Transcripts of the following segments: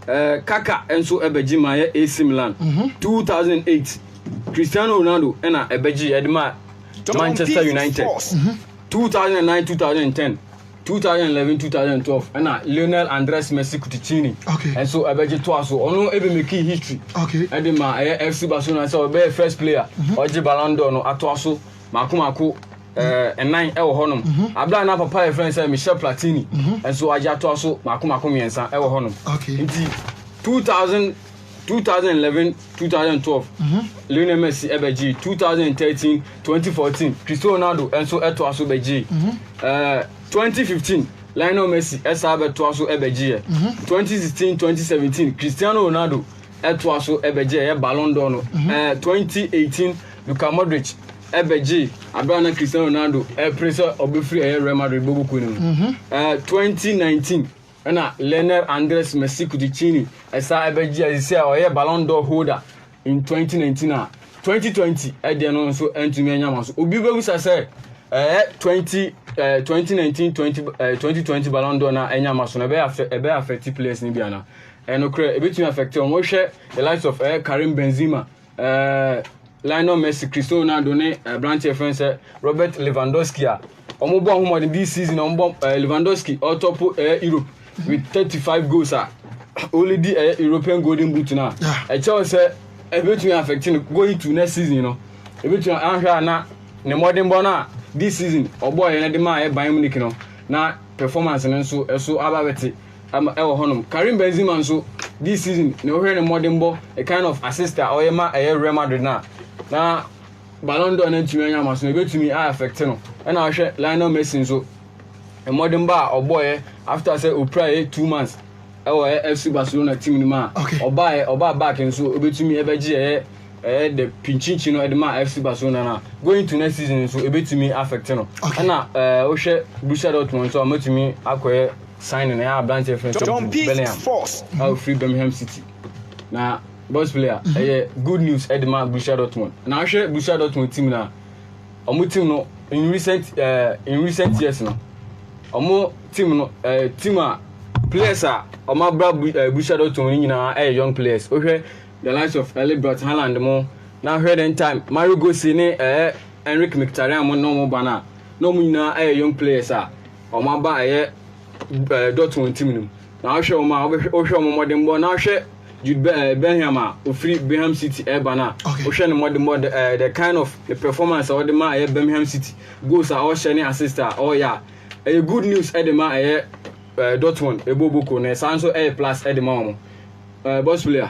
Kaka enso ebeji ma ye AC Milan 2008 Cristiano Ronaldo ena ebeji edema Manchester United 2009 2010 2011 2012 ena Lionel Andres Messi Cuticini and so ebeji to aso ono ebe make history edema FC Barcelona so be first player oji Ballon d'Or no ato aso mako nine ewo honom abla na papa e friend say Michel Platini and so aja to aso mako miensa ewo honom nti 2011 2012 Lionel Messi ebeji 2013 2014 Cristiano Ronaldo and so eto aso beji 2015 Lionel Messi esa beto aso ebeji 2016 2017 Cristiano Ronaldo eto aso ebeji e Ballon d'Or no 2018 Luka Modric ebeji abana Cristiano Ronaldo pressure obefri Real Madrid bobuku ni 2019 na Lionel Andres Messi Cuticini esa ebeji say oye Ballon d'Or holder in 2019 2020 de no so entumi anyama so obi bewu say 2019 2020 Ballon d'Or na anyama so na be affect players ni bia na eno kre ebetumi affect o mo hwe the likes of Karim Benzema Lionel Messi Cristiano Ronaldo ne branch friend say Robert Lewandowski a omo bo homo this season omo Lewandowski on top Europe with 35 goals only the European Golden Boot now I tell say ebetumi affecting going to next season you know ebetumi anhwa na ne modern bona this season oboy na de ma Bayern Munich no na performance nso eso ababeti ewo honum Karim Benzema nso this season ne ohwe ne modern bo a kind of assistant or ma Real Madrid na Ballon d'Or na ntumi anya maso ebetumi affect no na ohwe Lionel Messi nso a modern ba oboy after say opray 2 months FC Barcelona team ni ma oba back nso obetumi ebeji the pinchinchi no edema FC Barcelona na going to next season so ebetumi affect no na o hwe Borussia Dortmund so amatumi akoye signing na branch friend Bellingham how free Birmingham City na boss player good news edema Borussia Dortmund na o hwe Borussia Dortmund team na omo team no in recent years no omo team no team a players a omo bra Borussia Dortmund nyina young players o hwe the likes of Erling Braut Haaland mo now heard in time Mario Götze ne Henrik Mkhitaryan mo no mo bana no mo nyina young players a o ma ba Dortmund team nim now hwe o ma o hwe mo modern ball now hwe Jude Bellingham a o free Birmingham City bana o hwe ne modern ball the kind of the performance of the man Birmingham City goals are all sharing assist yeah a good news the man Dortmund eboboko na sanso plus the man boss player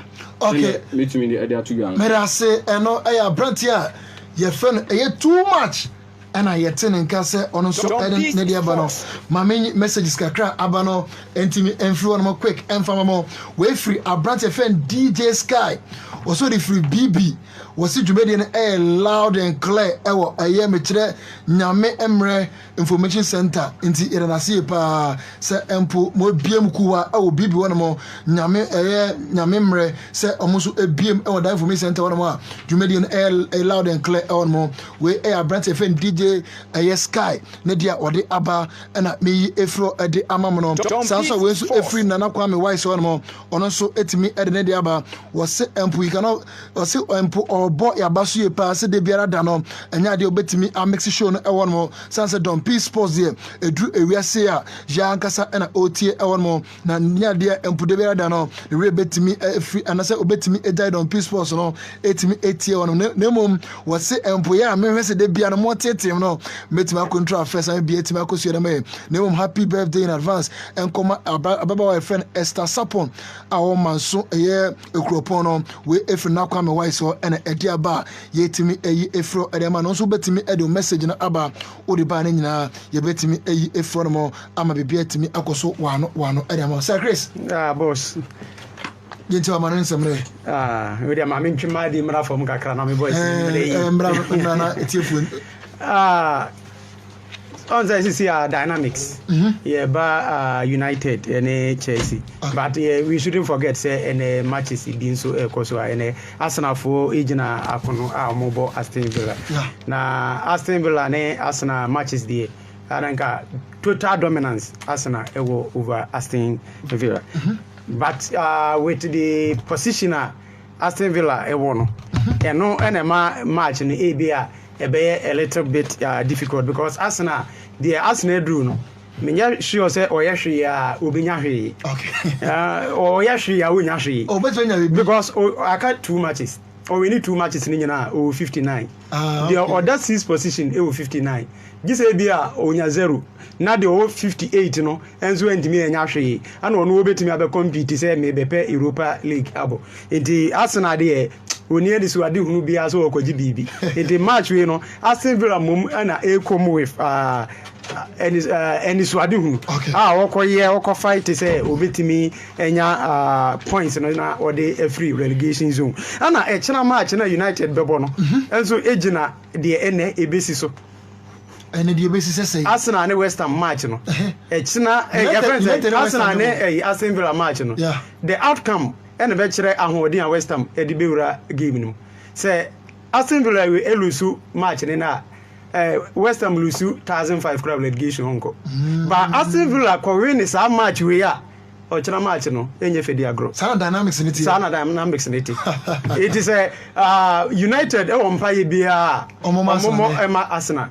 meet me the two young me say no brantia ye fen too much and I yet in case on so ne dia ba no ma messages kakra abano entimi enflu no quick enfama mo we free abrantia fen DJ Sky also the free BB was it Jumedian loud and clear ewo aye me kire nyame emre information center inti iranase pa se empo mo biem kuwa ewo BB won mo nyame emre se omuso ebiem ewo da information center won mo a Jumedian loud and clear ewo mo we abrantia fen DJ Sky ne dia ode aba na meyi efro ede amamono sanso we so efri nana kwame wise won mo ono so etimi ede ne dia aba wo se empo ikano wo se empo obo ya basu ye pa se de biara da no enya de obetimi a mix show no ewon mo sanso don peace sports there edru ewiase a ja ankasa na otie ewon mo na nya de empo de biara da no the we betimi efri anase obetimi edai don peace sports no etimi etie won na mom wo se empo ya me hwese de bia no mo tete no metima control first and be etima ko suere me na mom happy birthday in advance and come ababa my friend Esther Sapon our man so ekropon no we efri na kwa me wise so and edi aba yetimi efro edema no so betimi edo message na aba odi ba na nyina ye betimi efro no mo ama bibia etimi akoso wano edema sir Chris boss yenti wa manen semre we dia ma me ntwima di mra fom kakra na me boys mra na etiefu on the dynamics United and Chelsea but we shouldn't forget say and matches been so koso and Arsenal for ejina akono amobo Aston Villa na Aston Villa ne Arsenal matches there aranka total dominance Arsenal over Aston Villa but with the position Aston Villa no and no and match in the ABA a little bit difficult because Arsenal drew no menya sure say oyahwe ya obinya hwe oyahwe ya onya hwe because I got 2 matches or we need 2 matches ni nyina 59 the other 6 position 59 gise bia onya 0 na the 58 no enzo endimi enya hwe ana ono obetimi abe compete say me bepe Europa League abo enti Arsenal de oni edi so ade hunu bia so okoji bibi enti match we no Aston Villa mom na ekom with any so ade hunu okoye fight say obetimi enya points no na ode a free relegation zone ana echena match na United bebo no enzo ejina de ene ebesi so ene de ebesi say Arsenal and West Ham match no echena Arsenal and Aston Villa match no the outcome ene be kire ahodi a West Ham e di bewura game no say Aston Villa we elusu match ni na West Ham lose 1005 crowd relegation honko but Aston Villa ko win sa match we ya o kira match no enye fedi agro sana dynamics ni it is a United e won paye bia omo ema Arsenal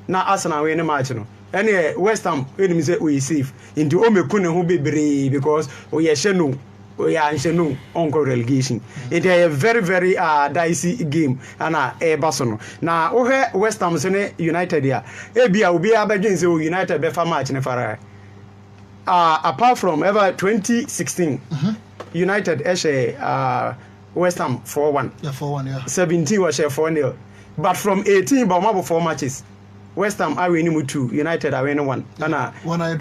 na Arsenal win match no ene West Ham enim say we safe into o meku ne ho bebre because o ye hye no we are no onko relegation. It is a very very dicey game and basono. Now ohe West Ham sene United ya. Ebia obi abedwen say United be fa match ne fara. Apart from ever 2016 United West Ham 4-1. Yeah, 4-1, yeah. 17 was 4-0. But from 18 but more 4 matches. West Ham I win 2, United I win 1. Ana one I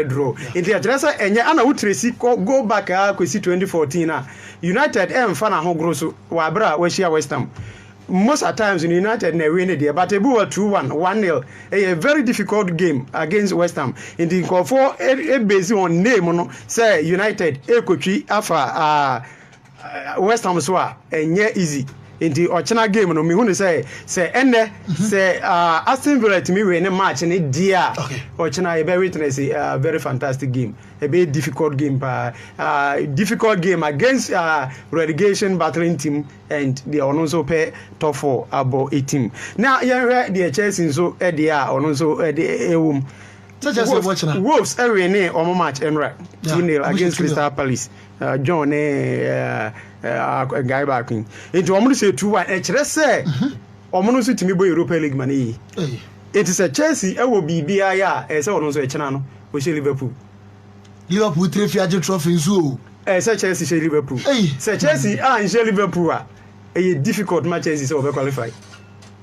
draw. It is just enya ana utresi go back ko si 2014 United fa na ho grosso wa bra we share West Ham. Most at times in United na win there but ebu 2-1 1-0 a very difficult game against West Ham in the call for based on name no say United ekotwi afa West Ham so enye easy in the Ochina game no me hu say enne say Aston Villa to me win match ni dia Ochina a very witness a very fantastic game a very difficult game difficult game against relegation battling team and the ononso pay top 4 about 8 team now yeah the Chelsea so e dia ononso e ewum Wolves every name on match Emirates 2-0 against Crystal Palace John guy back in into omo say 2-1 e kire say omo no so timi bo Europa League man yi it is a Chelsea e wo bibia ya e say ono so e kina no o she Liverpool trophy trophy nso e say Chelsea she Liverpool say Chelsea and she Liverpool a difficult match Chelsea so be qualify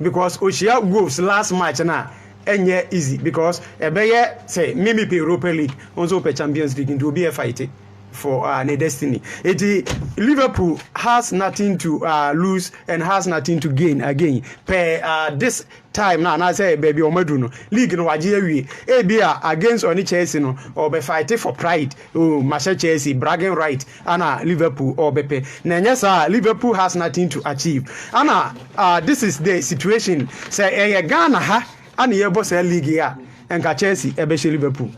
because Oshia Wolves last match na enye easy because ebeye say mimi pe Europa League onzo pe Champions League into be a fight for their destiny. Liverpool has nothing to lose and has nothing to gain again. Per this time now, I say baby Omeduno league no waje wi ebia against oni Chelsea no or be fighting for pride. Oh, Marshall Chelsea bragging right. Ana Liverpool or bepe. Na Liverpool has nothing to achieve. Ana this is the situation. Say Ghana ha ana ye boss league ya enka Chelsea ebe she Liverpool.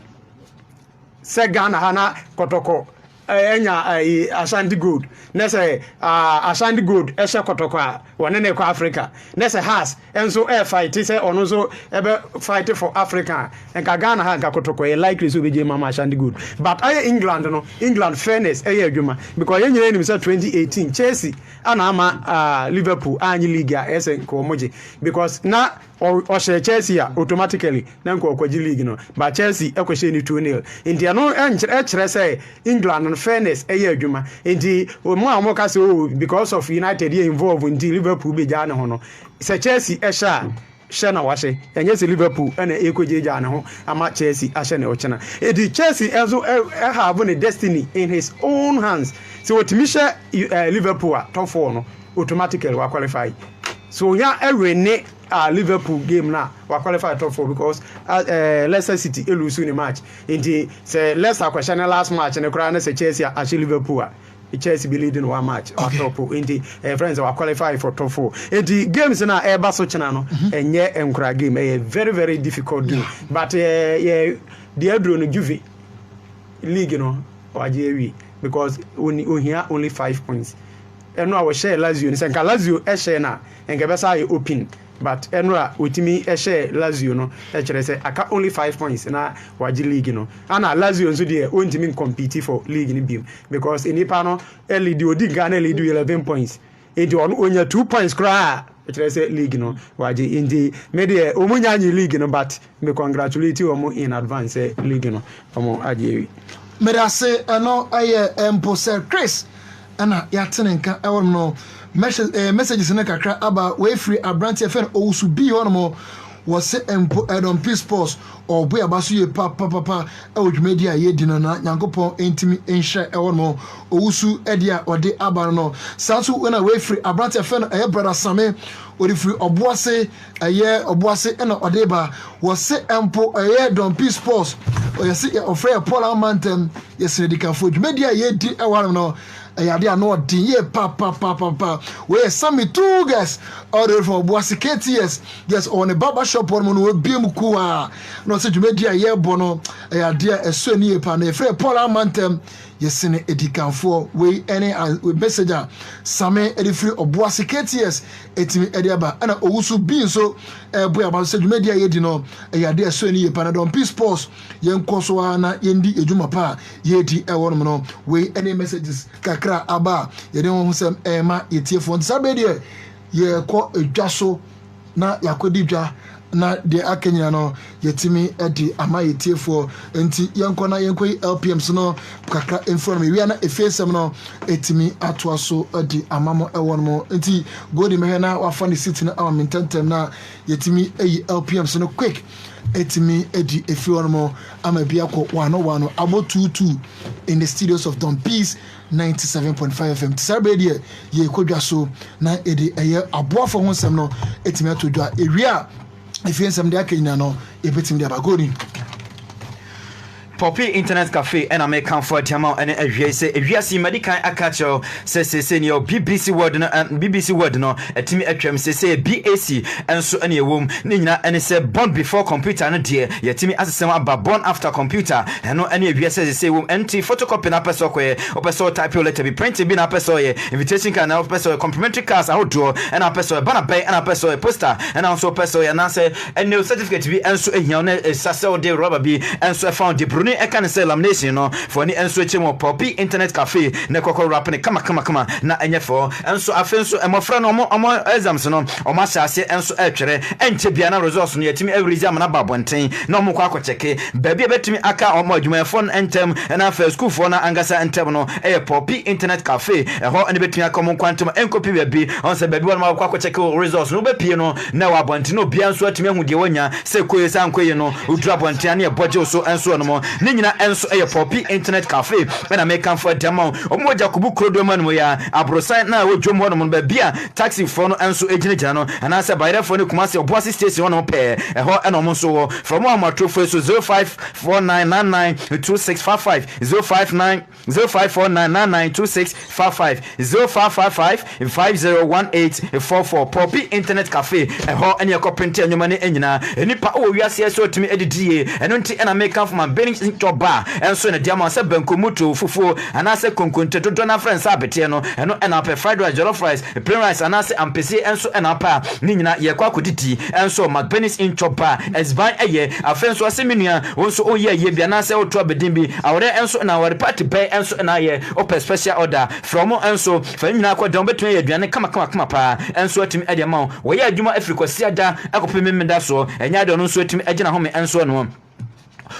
Say Ghana ha na kotoko enya Ashanti Gold na say Ashanti Gold e she kotoko a wone na ko Africa na say has enso e fight say ono so ebe fight for Africa enka Ghana ha ga kotoko e likely so be je mama Ashanti Gold but England no England fairness e adwuma because yen nyina nim say 2018 Chelsea ana ama Liverpool anyi league a ese ko moje because na or Chelsea automatically na nko kwaji league no but Chelsea ekwehye ni 2-0 india no enkyere say England no fairness eye adwuma inti mo amoka say because of United dey involved in Liverpool be ja ne ho no say Chelsea she na washe enye say Liverpool na ekweje ja ne ho ama Chelsea ahye ne ochena edi Chelsea enzo have a destiny in his own hands so otimi Liverpool top 4 no automatically wa qualify so ya ewene Liverpool game now we qualify top 4 because Leicester City lose in the match inti say Leicester question last match and the say Chelsea actually Liverpool Chelsea be leading one match top 4 inti friends we qualify for top 4 inti games na eba so chena no enye enkura game a very very difficult game but the Adro no Juve league no waje wi because we here only 5 points. Eno a we share Lazio ni senka Lazio e share na enka besa ye open but eno a otimi e share Lazio no e kire say aka only 5 points na waji league no ana Lazio nso de ontimi compete for league ni bi because enipa no e lead odi Ghana lead 11 points enti on onya 2 points kra e kire say league no waji indi me de omunya anyi league no but me congratulate you in advance league no omo ajewi me da say eno aye empo say Chris ana yatene nka ewon no messages na kakra aba we free abranti fen owusu bi hono was say empo Edon Peace Sports or boy abaso ye papa e odwumadi a ye di no na Nyankopon entimi enhye ewon mo owusu edia ode aba no sanso when we free abranti fen e brother Same odi free oboase eye oboase e na ode ba was say empo Edon Peace Sports o ye say ofre Paul Amantem yes redika fo odwumadi a ye di ewon no ayade ano din ye pa we sami two guys order from Boasi KTS yes on a barber shop on we biem kuwa no se dwumadi a ye bo no ayade eso ni ye pa na efre Paul Amantem yesene edikanfo we any messenger Same edifri Boasi KTS etimi ediaba ana owusu bi so boy about se dwumadi a ye di no ayade eso ni ye pa na Don Peace Sports yen koso na yendi ejuma pa ye di ewon no we any messages kakra aba ye den ho sem ema yetiefo nsabe de ye ko edwaso na yakodi dwa na de akenya no yetimi edi ama yetiefo enti yenko na yenko LPMs no kakra inform wi na efesem no etimi atoaso edi amamo ewon mo enti godi mehena wafa ne city na amintentem na yetimi eyi LPMs no quick etimi edi efiwon mo ama bia ko 101 abo 22 in the studios of Don Peace 97.5 FM tsabedie ye kodwa so na edi eye aboafo ho nsem no etimi atodwa ewia efiensem de akenya no ebetim de abagori Poppy Internet Cafe and American for Tiamo and Aviasi Medican Akacho says senior BBC word and BBC word no a Timmy Atram say BAC and so any womb Nina and it's a born before computer and dear yet Timmy as a about born after computer and no any of you says say womb empty photocopy in a peso or peso type your letter be printed in a peso invitation can now peso complimentary cars out draw and a peso banner bay and a peso poster and also peso and answer and no certificate to be and so a sasso de rubber be and so I found the Brunei I can say lamination no for any enso chemo Poppy Internet Cafe na kokoro rap ne kama na enyefo enso afenso emofra no omo exams no omo asase enso etwere enche bia na resource no yetimi every exam na babonten na omo kwa akocheke baabi betimi aka omo adwumayefo no entem na fa school fo na angasa entem no Poppy Internet Cafe eho ene betimi aka omo kwantum enkopi baabi on se baabi wona kwa akocheke resource no bepie no na wabonten no bia enso atimi hu de wonya se koye sankoye no udura bonten na eboje so enso no mo nyina enso Poppy Internet Cafe na American for demo omo Jacobu Krodo man mo ya abrosan na wodwom ho no ba bia taxi for no enso ejina no anasa bayre for no Kumasi Obuasi station no pe eho eno mo so from amatro for so 0549992655 0549992655 0555501844 Poppy Internet Cafe eho ene yakopente anyoma ne enyina enipa o wiase so tumi edidie eno nti na American for man Benny Toba enso na diamond se bankomuto fufuo anase konkonte dodo na friends abete no eno ena pe fried rice jollof rice plain rice anase ampesi enso ena pa ni nyina ye kwa kodidi enso McBenny's in Chopa esban eye afenso aseminua wonso oye ye bia na se oto abedin bi awre enso na ware party bay enso na ye open special order from enso fa nyina kwa don betun ye aduane kama pa enso atimi ade ma wo ye adwuma afrika siada akopem mmeda so enya de no nso atimi agina home enso no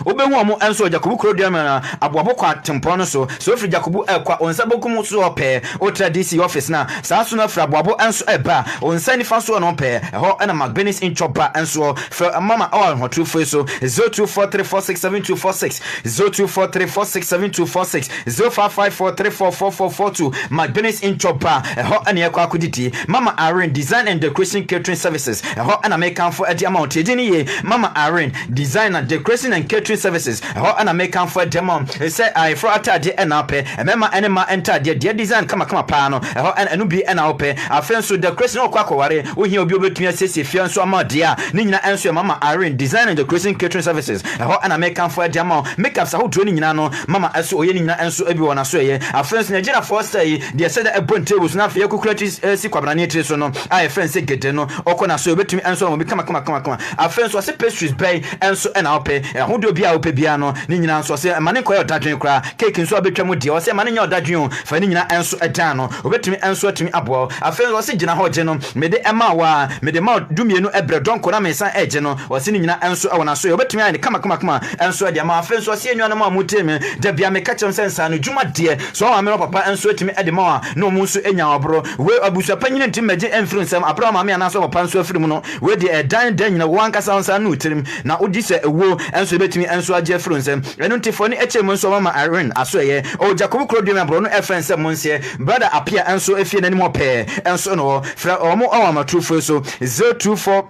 obenwu omo enso Jacobu Krodo na aboabo kwa tempon no so free Jacobu kwa onsabokum so ope o tradisi office na saaso na fra aboabo enso eba onsani fa so no pe ho na McBenny's in Chopa enso fra mama all hotu fo so 0243467246 0243467246 0554344442 McBenny's in Chopa ho na yakwa akuditi Mama Irene Design and Decoration Catering Services ho na make am for edi amount edini ye Mama Irene Design and Decoration and Catering catering services ɛhɔ ana mekan for demo sɛ ayefro atade ɛna apɛ ɛmɛma ɛne ma ɛntade deɛ design kama paa no ɛhɔ ɛno bi ɛna opɛ afɛn so decoration ɔkɔ akɔware wohia obi obetumi asiesie fie nso ama deɛ ne nyina ɛnso yɛ mama Irene design and decoration catering services ɛhɔ ana mekan for demo makeup sa hodo ne nyina no mama ɛso oyɛ ne nyina ɛnso ebi wɔ na so yɛ afɛn so Nigeria for say deɛ sɛ da ɛbɔ tables na afɛ kukura si kwabrane tire so no ayɛ fɛn sɛ gede no ɔkɔ na so obetumi ɛnso obi kama afɛn so ɔse pastries bɛn ɛnso ɛna opɛ ɛhodo bi a opɛ bia no ne nyina nso ɔse mane kɔ yɛ ɔdadwen kora cake nso abetwa mu deɛ ɔse mane nyɛ ɔdadwen o fa ne nyina ɛnso ɛdan no obetumi ɛnso atumi aboa afɛn so ɔse gyina hɔ gye no mede ɛma wa mede ma dumienu ɛbrɛ donko na mesan ɛgye no ɔse ne nyina ɛnso ɛwɔ na so yɛ obetumi ayɛ ne kama ɛnso ɛde ama afɛn so ɔse enua ma mu teme da bia me ka kyerɛ sɛ nsa no dwuma deɛ so ɔma me no papa ɛnso atumi ɛde ma wa na ɔmu nso enya ɔbro we abusua panyine ntimi magye ɛmfiri nsɛm apra ma me anaso papa nso afiri mu no we de ɛdan nyina wankasa nsa no tirim na odi sɛ ewo ɛnso betumi ɛnso agye afiri nsɛm ɛno ntifo ne ɛkyɛ mu nso mama Irene aso ɛyɛ o Jacob Krodwe me bro no ɛfɛn sɛ monsie brother apia ɛnso efie n'anim ɔpɛ ɛnso no fra ɔmo ɔwama true so 024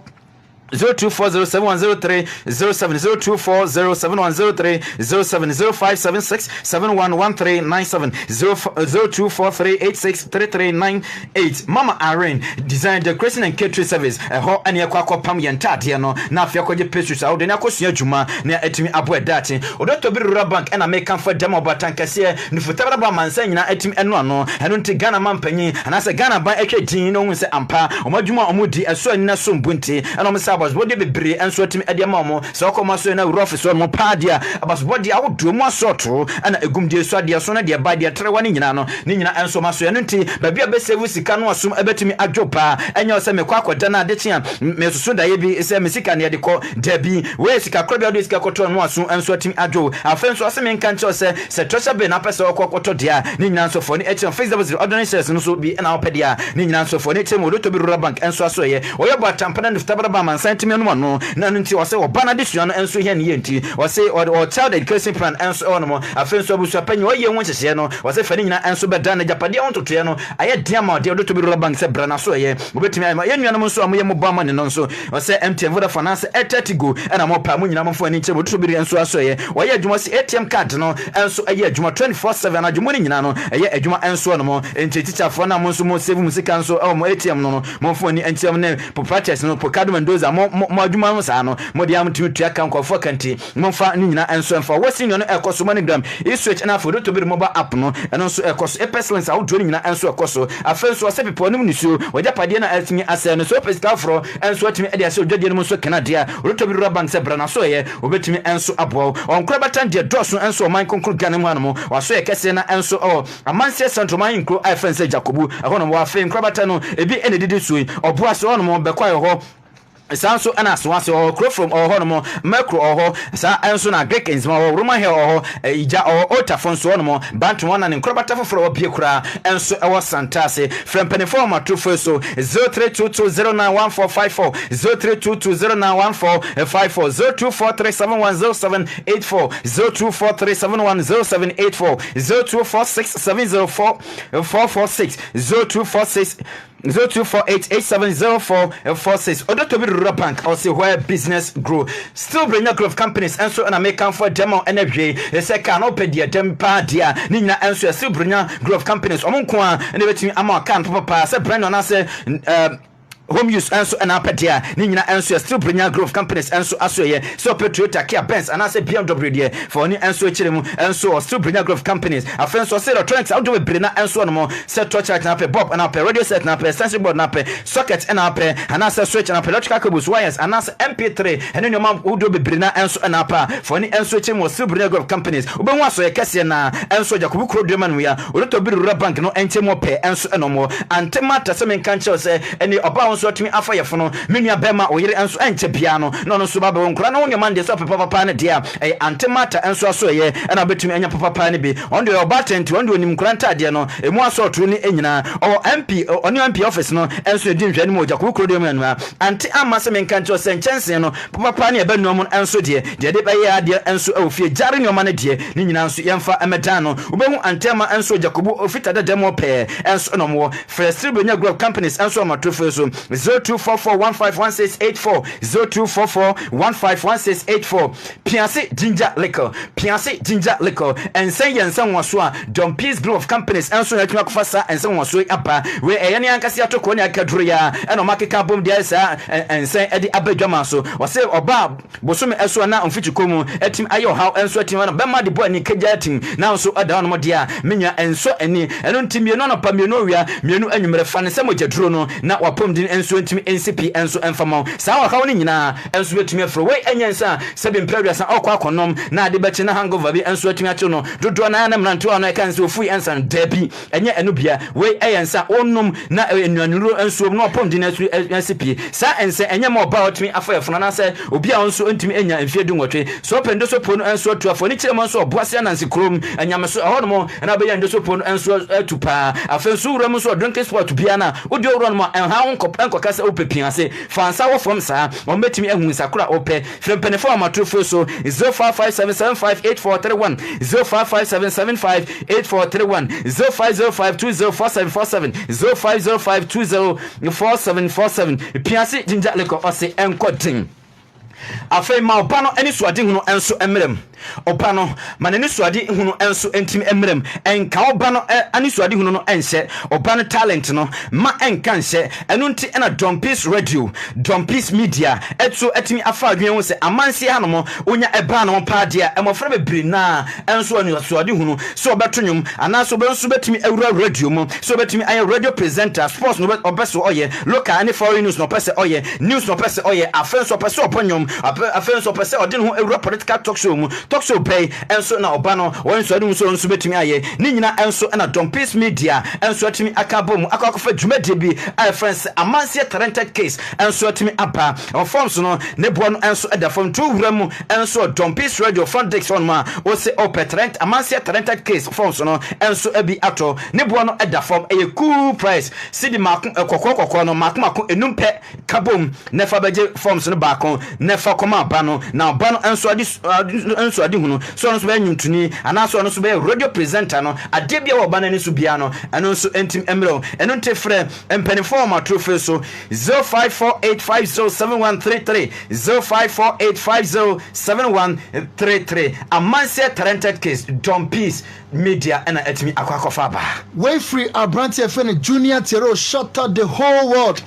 02407103 07 02407103 07 0576 711397 0243863398 Mama Irene design decoration and catering service ɛhɔ ɛne ɛkɔ pam yɛn tadeɛ no na afia kɔgye pastries a wode ne akɔsua adwuma na ɛtumi abo ɛdaakye ɔdɔtɔ bi rural bank ɛna meka fa dɛm ɔbatan kɛseɛ nufutabra ba mansa nyina ɛtumi ɛno ano ɛno nti Ghana man panyin anasɛ Ghana ban ɛhwɛ din no hu sɛ ampa ɔmo adwuma ɔmo di ɛso anina so mbunti ɛna ɔmo sɛ abasbɔde bebree ɛnso atumi ɛde ama ɔmo sɛ ɔkɔma so na wura office ɔmo paadeɛ abasbɔde awodo mu asɔto ɛna egumdie so adeɛ so na deɛ ba deɛ trewa ne nyina no ne nyina ɛnso ma so ɛno nti baabi a bɛsɛvu sika no asom ɛbɛtumi adwo paa ɛnyɛ sɛ mekɔ akɔda na ade kyea mesusu da yɛ bi sɛ me sika ne yɛde kɔ dabi we sika kora bi ade sika kɔtɔ no asom ɛnso atumi adwo afɛn nso ɔsɛ me nka nkyɛw sɛ treasure bin apɛ sɛ ɔkɔ kɔtɔ deɛ ne nyina nso fo ne ɛkyɛ Facebook ordinary shares no so bi ɛna ɔpɛ deɛ ne nyina nso fo ne kyɛ mu odoto bi rural bank ɛnso aso yɛ ɔyɛ bɔ atampana ne fitabara ba mansan timi no no na nti ɔsɛ ɔbana de sua no ɛnso hɛ ne yɛ nti ɔsɛ ɔ child education plan ɛnso ɛwɔ no mo afɛn nso abusua panyi ɔyɛ ho nhyehyɛ no ɔsɛ fɛ ne nyina ɛnso bɛda ne japadeɛ ho ntotoɛ no ayɛ deɛ ma ɔde odoto bi rural bank sɛ bra na so yɛ obetumi ayɛ ma yɛ nuanom nso a mo yɛ mo ba ma ne no nso ɔsɛ MTN Vodafone na sɛ Airtel Go ɛna mo pa mo nyina mo fo ani kyɛ odoto bi ɛnso aso yɛ ɔyɛ adwuma sɛ ATM card no ɛnso ɛyɛ adwuma 24/7 adwuma ne nyina no ɛyɛ adwuma ɛnso no mo enti teacherfoɔ na mo nso mo save mu sika nso ɛwɔ mo ATM no no mo fo ani NTM ne proprietors no Pocado Mendoza mo adwuma no saa no mo de am tumi tua kan kɔfo kanti mo fa ne nyina ɛnso ɛmfa wɔsi no ɛkɔ so MoneyGram e-switch na for odoto bi mobile app no ɛno nso ɛkɔ so epeslens a wodo ne nyina ɛnso ɛkɔ so afɛn nso ɔsɛ people no mu nisuo wɔgya padeɛ na ɛtumi asɛ no so pesika foro ɛnso atumi ɛde asɛ odwadeɛ no mu nso Canada odoto bi rural bank sɛ bra na so yɛ obetumi ɛnso aboa ɔnkora batan deɛ dɔso ɛnso ɔman konkro Ghana mu anamo waso yɛ kɛse na ɛnso amansie central man nkro afɛn sɛ Jacobu ɛhɔ no wɔ afɛn nkora batan no ebi ɛna didi so ɔboa so ɔno mo bɛkɔ hɔ sanso ana soase kro from hɔ no macro hɔ sa enso na Greek enzima Roman here hɔ ija otafon so no bantu wana ne nkrobata foforo obie kura enso ɛwɔ santase from penifo matrofo so 0322091454 0322091454 0243710784 0243710784 0246704446 0248870446 Odotobi Rural Bank also where business grow still bring a group of companies and so an American for demo energy say can open the dem pa dia nina and so still bring a group of companies omonkwa and everything am can papa say brand on say home use and apatia nina and so still bring a group of companies and so aso ye so Toyota Kia Benz and I say BMW there for any and so chiremu and so still bring a group of companies a friend so say electronics out do bring and so no more set torchlight na bob and up radio set na extension board na socket and up and I say switch and electrical cables wires and I say MP3 and then your mom who do bring and so and up for any and so chiremu still bring a group of companies ube wa so ye kese na and so Jacob Krodwe we are Odotobi Rural Bank no entemo pay and so no more and temata some kan say any oba so tumi afa yefo no menua bema oyere enso enche bia no no so ba be nkura na wonya man de so papa ne dia antemata enso aso ye na betumi anya papa ne bi on de obatenti on de onim nkura ntade no emu aso otru ne enyina o MP oni MP office no enso edi nhwe ne mo Jacob Krodwe mu ante ama se menka ncho se nchense no papa ne eba nuom enso de de be ya de enso ofie jare ne oma ne de ne nyina enso yemfa emedan no obehu antema enso Jacob ofita de demo pe enso no mo first benya group companies enso amatrofo so 0244151684 0244151684 Piase ginger liquor and say and someone so Don Peace Group of Companies and so that you fasa and someone so apa we any ankasi atoko ne akadruya and o makeka bom dia sa and say edi abadwama so o say oba bosome eso na omfitukomu etim ayo how enso etim na bema de bo ani kagya etim na so ada no dia menya enso ani eno ntimie no pa mienu wia mienu anwumre fa ne se mogyaduro no na wapom din enso etim NCP enso enfama sa wa kawo ni nyina enso etim afro we enyansa sebe mpradua sa okwa akonom na ade beche na hangover bi enso etim acho no dodo na na mranto no e kan se ofu ensan dabi enye enu bia we eyensa onum na enwanuro enso no opom din NCP sa ense enye ma oba otimi afa efuna na se obi a onso entimi enya enfie du nwotwe so pendo so pono enso atuafo ni kire mo nso oboase anansi krom enyame so ho no mo na be yando so pono enso atupa afenso wura mo so drink sport bia na odi owura no ma enha enkoka se opepia se fansa wo from sa o metimi ehun sakura ope frempene for amatrofo so 0557758431 0557758431 0505204747 0505204747 Piase ginger liquor ose enkodin afei ma opa no eni suade hunu enso emrem opa no maneni suade hunu enso entim emrem enka oba no ani suade hunu no ense oba no talent no ma enka nse enu nti ena Don Peace Radio Don Peace Media eto etimi afa adwen ho se amanse ha no mo onya eba no pa dia emofra bebiri na enso ani suade hunu so obetonwum ana so benso betimi ewura radio mo so betimi aye radio presenter sports no obeso oye local and foreign news no pese oye news no pese oye afenso pese oponwum afenso pese odin ho ewura political talk show pay enso na oba no won so adum so nso betimi aye ni nyina enso na Don Peace Media enso atimi akabom akakofa dwumade bi a friends amanse talented case enso atimi apa on forms no ne bo no enso da form to wura mu enso Don Peace Radio front desk on ma o se opetrent amanse talented case forms no enso abi ato ne bo no da form a cool price sidi makon kokoko no makon enumpe kabom ne fa beje forms no baako ne fa koma ba no na ba no enso adi hunu so no so be nyuntuni ana so no so be radio presenter no ade bia wo bana ni so bia no eno so entim emro eno ntefre empenifo ma trophy so 0548507133 0548507133 amanse talented case Don Peace Media and etimi akwakofa ba way free Abranti FN Junior Tero shut out the whole world.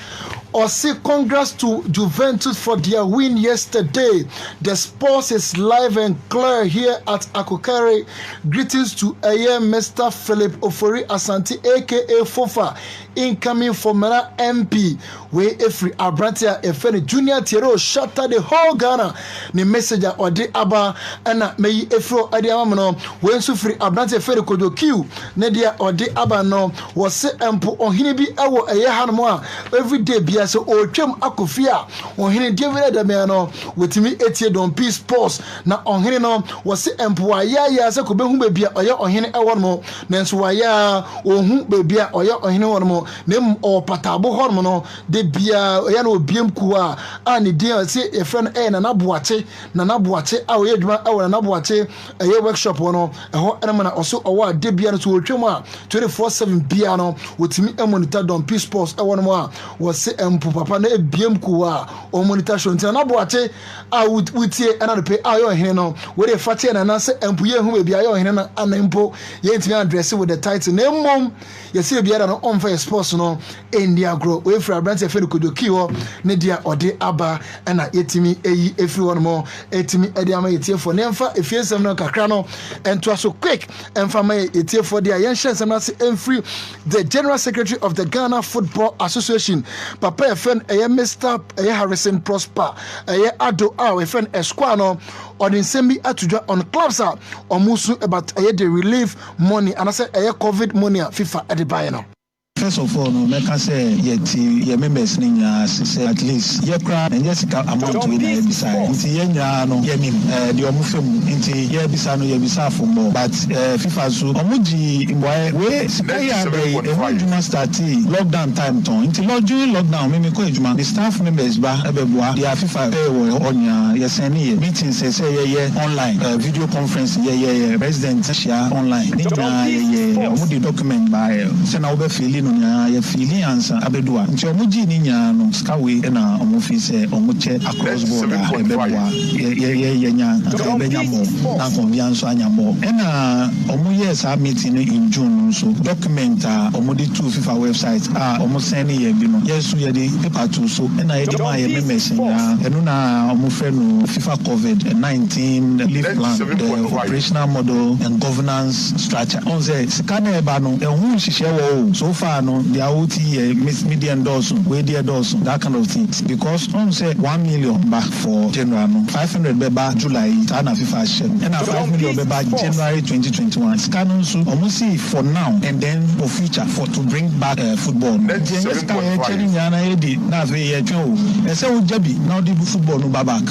Or say congrats to Juventus for their win yesterday. The sports is live and clear here at Akokare. Greetings to Mr. Philip Ofori Asante aka Fofa, incoming from Mera MP. Where every Abrantia FN Junior Tiro shatter the whole Ghana. The messenger or the Abba and may Efro Adiamano when Sufri Abrantia Ferry Kodo Q Nedia or the Abba no was set ample on Hinibi Awo Ayahanmoa every day. So o twem akofia ohene David Adamiano wetimi etie Don Peace Sports na ohene no wose empo ya se ko behu bebia oye ohene ewo no nanso waya ohu bebia oye ohene wo no nem o patabo hormo no de bia oya no obiem kuwa ani dia se e friend na naboache a oye dwuma ewo na naboache eye workshop wo no eho enema na oso owa de bia no so otwem a 24/7 bia no wetimi monitor Don Peace Sports ewo no a wose papa na ebiem kuwa o monitor show ntina na boate a wutie na pe ayo hene no we dey fatie na na se empuye hu be ayo hene na anempo ye ntimi address with the title na mom ye se bia da no on for sports no India grow we fra branch e fe kodoki ho ne dia ode aba na yetimi eyi efri won mo etimi ede ama yetiefo ne mfa efiesem no kakra no ento aso quick emfa ma yetiefo dia yen hye na se emfri the General Secretary of the Ghana Football Association Papa FN Mr. Harrison Prosper Ado FN Esquano on Insembi Atujwa on clubs on Musu about the relief money and I said COVID money FIFA at the buy. First of all, no, make us say your members say at least ye cry and yes amount we na beside. Inti ye nya no ye mim the omufem inti ye bisa no ye bisa for more. But FIFA so omuji boy we sky dey ejuma start lockdown time ton. Inti during lockdown me ko ejuma the staff members ba ebeboa the FIFA pay onya ye send ye meeting say ye online video conference ye president share online. Ni na ye omudi document ba say na obe fill nya ye feeling answer abedua nti omuji ni nya no skaway na omufi se omuche across border ebeboa ye nya abenya mo na convenience anya mo na omuye sa meeting in June so document omudi to FIFA website omo send ye bi no yesu ye di paper to so na ye ma ye members nya enu na omo fe no FIFA COVID-19 leave plan the operational model and governance structure on say scanner ba no ehun hihye wo so far no the OT media endorse we dey endorse that kind of things because on say 1 million back for January no 500 be back July na FIFA share and 5 million be back January 2021 scanner so almost see for now and then for future for to bring back football yes ka e cheri nyana e di na fe ye twa o e say o jabi na o di football no back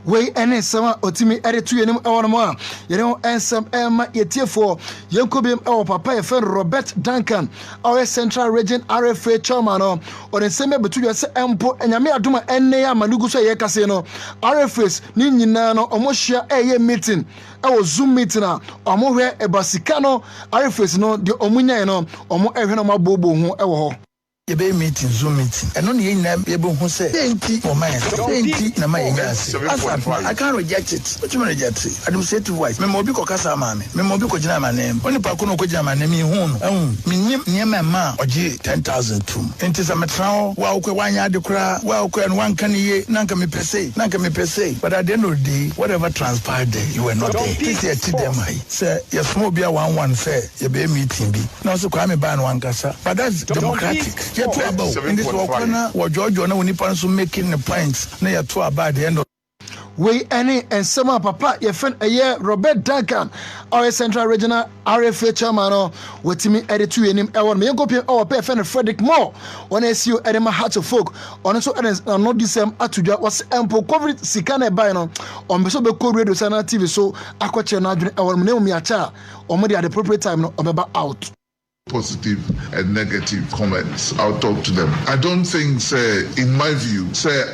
we ene sama otimi eretu yenim ewono mo a yene ensam ema yetiefo yenkobiem ewo papa ye fen Robert Duncan our Central Region RFA chairman no ore seme betu yese empo enyame adoma enne ya manugu so ye kase no RFAs ni nyina no omohia eye meeting ewo Zoom meeting a omohwe ebasika no RFAs no de omunya no omo ehwe no mabobo hu ewo ho ye be meeting Zoom meeting eno ne nyina ye be hu say enti for my enti na my nyase I can't reject it what you reject it administrative wise me mo bi ko kasa ma me mo bi ko gina ma nem oni pa ko no ko gina ma nem hu no me nyem ma oje 10,000 tum enti sa metra wa ko wanya de kura wa ko en wan kan ye nanka me pese but at the end of the day whatever transpired there you were not there this year to them say you small bia 1 say ye be meeting bi na so kwa me ba no wan kasa but that's democratic in this corner or George na when you making the points na ya to about the end of we any and sama papa ye fen eye Robert Duncan our Central Regional RFA chairman no wetimi editu yenim ewon me go pie our pay fen Frederick Moore on SU edema heart of folk on so no disem atudwa was empo COVID sikana buy no on be so be ko radio sana TV so akoche na adwene ewon me mi acha o mo dey at the appropriate time no obeba out positive and negative comments. I'll talk to them. I don't think, in my view,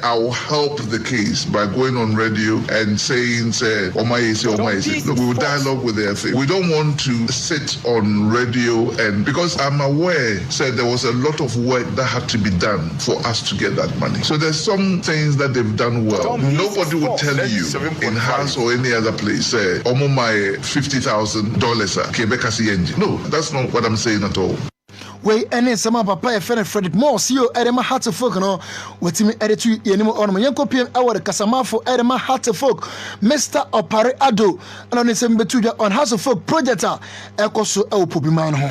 I will help the case by going on radio and saying, Look, we will dialogue with the FA. We don't want to sit on radio and because I'm aware, there was a lot of work that had to be done for us to get that money. So there's some things that they've done well. Nobody will tell you in house or any other place, my $50,000 Quebec CNG. No, that's not what I'm saying at all. We any sama papa e Frederick Moore CEO Edema Hartfolk no wetimi edetu yenimu onmo yenkopiem awore kasamafo Edema Hartfolk Mr. Opare Ado and on sem betuja on House of Folk project ekoso e opobiman ho.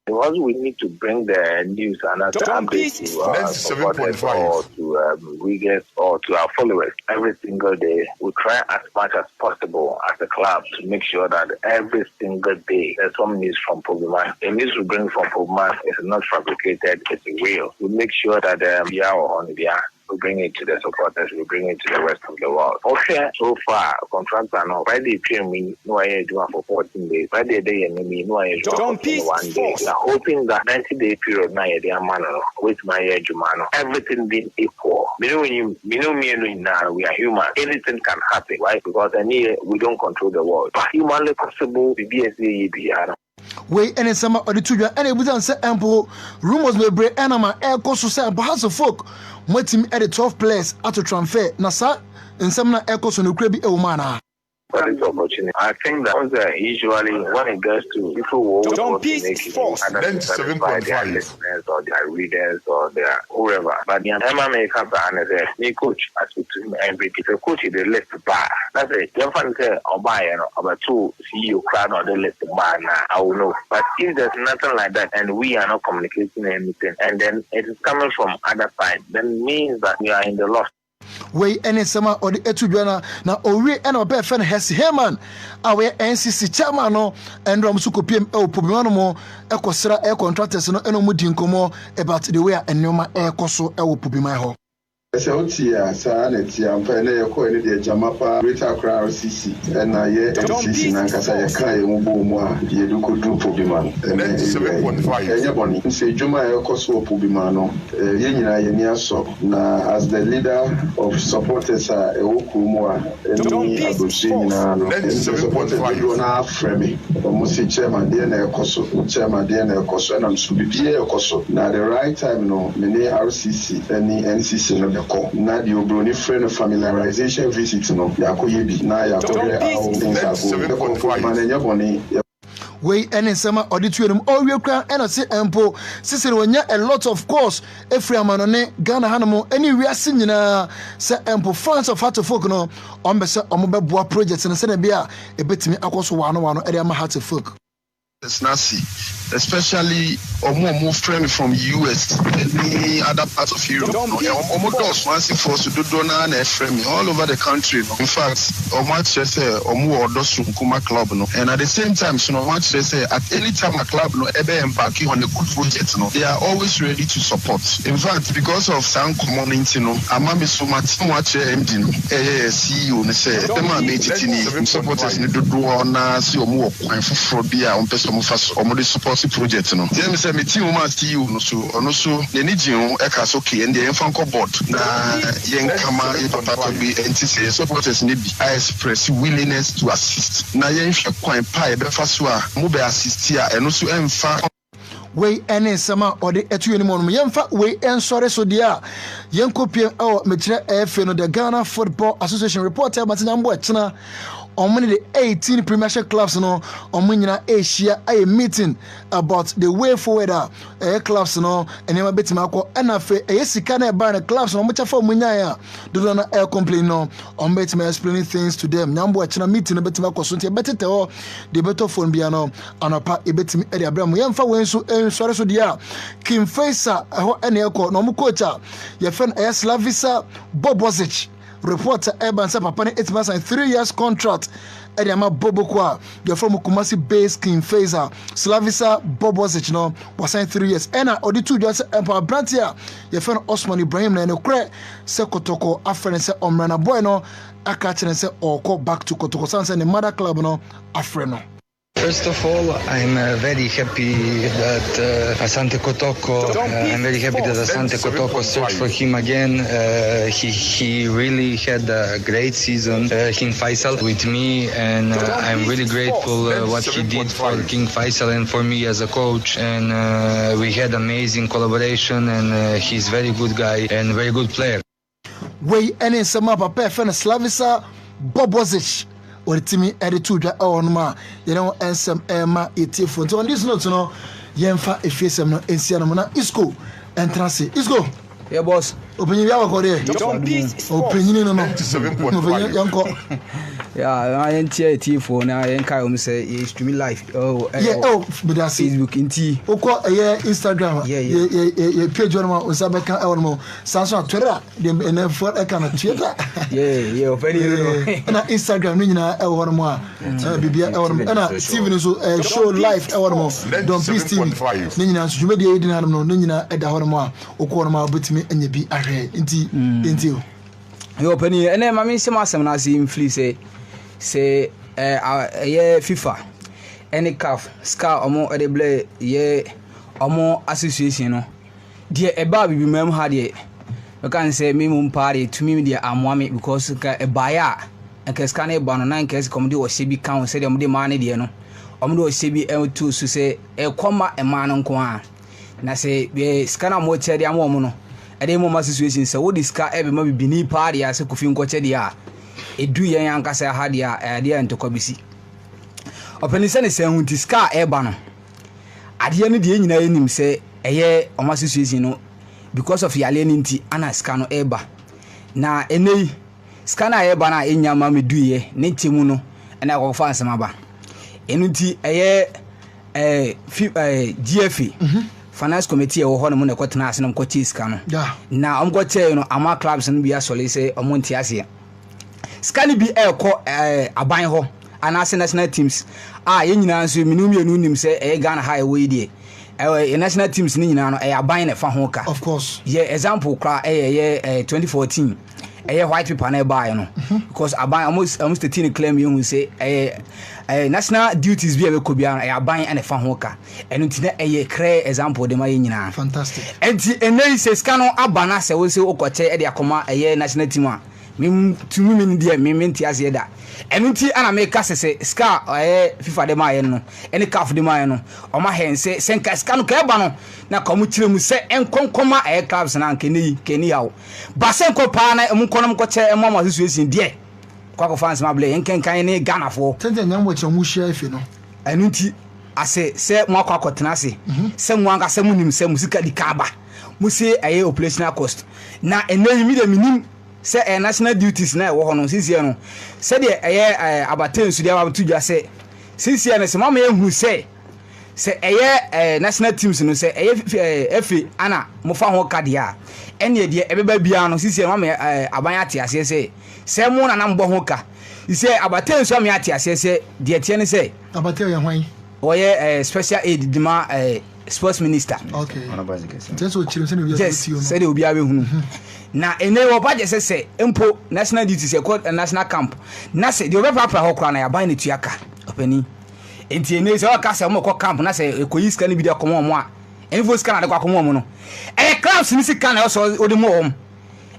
Because we need to bring the news and update to supporters or to readers or to our followers every single day. We try as much as possible as a club to make sure that every single day there's some news from Pogba. The news we bring from Pogba is not fabricated, it's real. We make sure that we are on the air. We bring it to the supporters, we bring it to the rest of the world. Okay, so far, contractor now, by the training, no I do for 14 days. By the day, no I do for 1 day. We are hoping that 90-day period, now with my Jumano, everything being equal. We are human. Anything can happen, right? Because we don't control the world. But humanly possible, the BSA, we any summer or the children and it was say ample rumors may break enema air cost to say House of Folk team at the 12 players at to transfer nasa in some air cost on the crabby umana. For this opportunity, I think that usually when it goes to people who want to make it either satisfy their listeners or their readers or their whoever. But the MMA comes and says, "Me coach, I speak to him every day. The coach is the list bar. That's it. The fan say, "Oh, buy about 2 CEO crowd or the list bar." Now I will know. But if there's nothing like that and we are not communicating anything, and then it is coming from other side, then means that we are in the loss. We any summer or the etudwana na owe and obe fen Hesi Herman our NCC chairman no and Ramsuko PM Pobimano mo ekosra air contractors no eno mudi nkomo about the way and noma air koso e wo Pobimai ho. Sautia sanity and Pele Coin de Jamapa, Rita Crown CC, and I yet CC Nankasa Kai Mubuma, Yeduko do Pobiman, and then 7.5. Say Juma Koso Pobimano, Yenina Yeniaso, na as the leader of supporters Ewokumwa, and me Abushina, and the supporters do not frame say chairman there na ekoso chairman there na ekoso and am so be ekoso na the right time no me ne RCC any NCC no be call na the obroni friend familiarization visit no yakoye bi na yakoye how things are going mananya boni we any summer auditorium all we cry and I say empo sisi wonya a lot of course every amanone Ghana hanamo any we are singing say empo fans of Heart of Folk no on be say omo be projects and say na bia e betimi akoso wano area ma Heart of Folk. It's nasty, especially Omo friend from US, any other parts of Europe. Omo does once for to do donor and friend all over the country. In fact, Omo say Omo does Kuma club no, and at the same time, so no much say at any time a club no ever embarking on a good project no, they are always ready to support. In fact, because of some community no, Amami so much MD no, CEO ne say the man made it in supporters ne do na see Omo kwan for bia on person the support project no dem say me team man CEO no so the nigin e ka so ke and the fanko board na yen kama e papa to be NTC supporters need be express willingness to assist na yen hwe kwan pa e be fa so a mo be assist here eno so emfa we any sama or the etu any monum yemfa we ensure so dia yenkopie mekire efe no the Ghana Football Association reporter Matinyambo echina on the 18 Premiership clubs no on Asia a meeting about the way forward clubs no and never bet mako enafe sika na buy the clubs no mucha for munya ya do na air complain no on bet me explaining things to them nyambo achina meeting no bet mako so tie betete o the better phone bia no anapa e bet me e abraham yemfa wen so ensure so dia Kim Faisal ho ene ekọ no mu coach ye fen Slavisa Bobozic reporter Eban said papa 8 months and 3 years contract Ediama Bobokwa the from Kumasi based Kim Faisal Slavisa Bobozic no was signed 3 years and odi two just empower brantia your friend Osman Ibrahim na no kre se Kotoko afren se omrana boy no aka chere se oko back to Kotoko Sanse the mother club no afreno. First of all, I'm very happy that Asante Kotoko. I'm very happy that Asante Kotoko searched for him again. He really had a great season. King Faisal with me, and I'm really grateful what he did for King Faisal and for me as a coach. And we had amazing collaboration. And he's a very good guy and very good player. We any sama papa fena Slavisa Bobozic. Or Timmy attitude on ma, you know, and some Emma etifo. So on this note, no, Yemfa if you some no Ensianamona Isco and Transi. Isco. Yeah, boss. Open your there. Open no. Yeah, I ain't here tifo now. I ain't say it's streaming live. Oh, yeah, but that's Facebook in T. Oko Instagram. Yeah, page on my Usabeka Elmo. Samsung Twitter. Them and for a kind of Twitter. Yeah, very na Instagram nina e won mo bibia e won mo na TV so show live e won mo don please TV nina so juma dey din hanum no nina e da won mo a okwo no ma betimi anya bi ahwe nti yo pani ene ma me nsem asem na se infli say FIFA any CAF ska omo edeble ye omo association no de e ba bibi mam ha de we can say me mum party to me de amwame because ka e baya and ka ska na e ba no na nke come de o se bi kan say dem de ma ne de no omo de o se bi e to so say e koma e ma no nko a na say be ska na mo che de amwo no e de mo ma situation say wo di ska e be ma bibi ni party a se kofi nko che de a edu yen anka say ha de a de ntoko bisi opani se ne se hu di ska e ba no ade ne de nyina enim say eye o ma situation no because of yale ninti ana scan no eba na enei scan na eba na enya ma meduye ne temu no na ko fa ansama ba enuti eye GFA finance committee e wo ho no na ko tena ase no ko chi scan no na om go che no ama clubs no bia sole say omo nti ase scan bi e ko aban ho ana national teams ye nyina nso minum ye nunim say Ghana high way die national teams ni nyina no aban na fa ho ka of course yeah example kra 2014 white paper na buy no because aban almost the team claim you say national duties be ko bia aban na fa ho ka eno ntina kra example de ma nyina fantastic enti enei se scan no abana se wo se okoche e de akoma national team a tumi min dia menti ase da enu ti ana me ka sese ska FIFA de ma ye no ene CAF de ma ye no o ma hen se senka ska no ka ba no na ko mu kire mu se enkonkoma clubs na nkeni yawo ba senko pa na mu konom ko che mo ma susu die kwa ko fans ma ble enkenkan ne Ghana fo tente nyam wo che mu hia efe no enu ti ase se mo akwa tena ase se mu anga se mu nim se musika di kaba mu se operational cost na ene mi de minim se national duties na wo hono sisi no se de abaten su de abato dwa se sisi na se mama ehu se national teams no se efe ana mo fa ho card ya ene de ebeba bia no sisi mama aban ate ase se mo na mbo ho ka sisi abaten su am ate ase se de tie ne se abaten ya hwan oye special aid dima sports minister okay so chiro se no bia tio no se de obi abe hunu na ene wo ba je se empo national duties e called national camp na se de obi papa ho kra na ya ban ne tuaka opani enti ene se o ka se mo ko camp na se ekoyi ska ne bi de komo mo a ene fo ska na de kwa komo mo no clubs ni sika na so odi mo om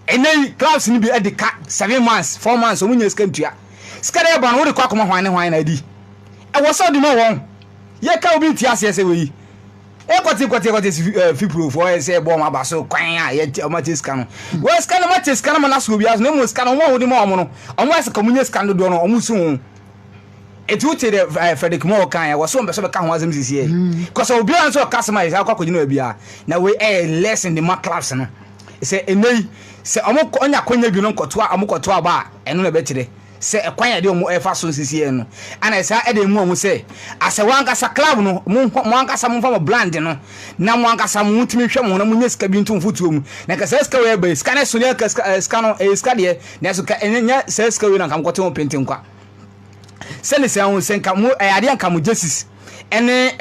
ene clubs ni bi e ka 7 months 4 months o munye ska ntua ska de ba no de kwa komo hwan na di e wo so di mo won ye ka obi ntia se we kwati fipro for say bo ma ba so kwan a ye omati scan we scan omati scan na so bia no mo scan mo hodi mo no omo ase komunye scan do no omo su etu te de Frederick Mo kan ya wo so mbe so be ka ho azem sisi e cause obi an so customize akwa kogino bia na we less in the mark class no say enei se omo onya kwanya bi no nkoto a omo koto aba eno na be kire se ekwanya de omo efa so sisi no ana sa e de mu omo se ase wanka sa club no mo wanka sa mo fa mo brand no na mo wanka sa mo ntimi hwe mo na mo nyesika bi ntum futuo mu na ka sa ska we be ska na so ne ka ska no ska de na so ka enya sa ska we na kam kote mo penti kwa se ne se ho se nka mo ade anka mo Jesus ene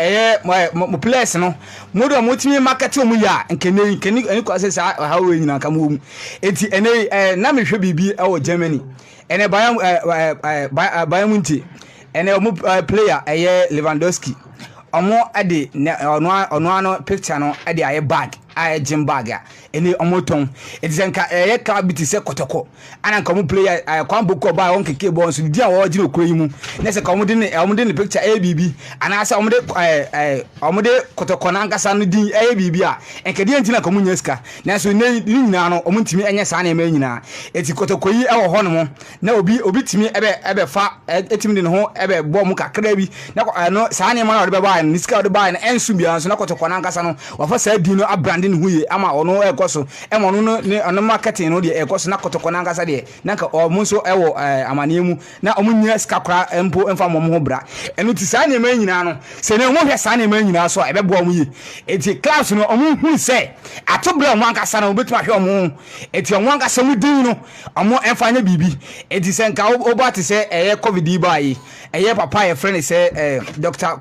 mo players no mo do mo timi market mo ya nkeni ko se sa ha we nyina kam wo mu enti ene na me hwe bibi e wo Germany ene Bayern Munich ene omo player Lewandowski omo ade ono picture no ade aye bag aye gym bag a ene omo ton edizenka club biti se kotoko ana nka omo player kwan boko ba on keke bo nso di a wo gire okuro yi mu na se ka omo de ne picture ABB ana asa omo de kotoko na nkasa no din ABB a enka de ntina ka omo nyeska na so ne nyina no omo ntimi enye sa na ema nyina eti kotoko yi e wo ho no mo na obi timi ebe fa etimi de no ho ebe bo mu kakra bi na no sa na ema na de ba ni ska de ba na ensu bia nso na kotoko na nkasa no wa fa sa di no abranding huye ama ono ekoso emo no ne ono marketing no de ekoso na kotoko na nkasa de na ka omo nso ewo amanemu na omo nyina ska kra empo emfa mo ho bra enu ti sa na ema nyina no se ne ho hwe sa na ema nyina so ebe bo omo ye eti class no omo hu se atobra omo nkasa na obetu ahwe omo eti omo nkasa mu din no omo emfa nya bibi eti se nka obo ti se covid ba yi papa ye friend se Dr.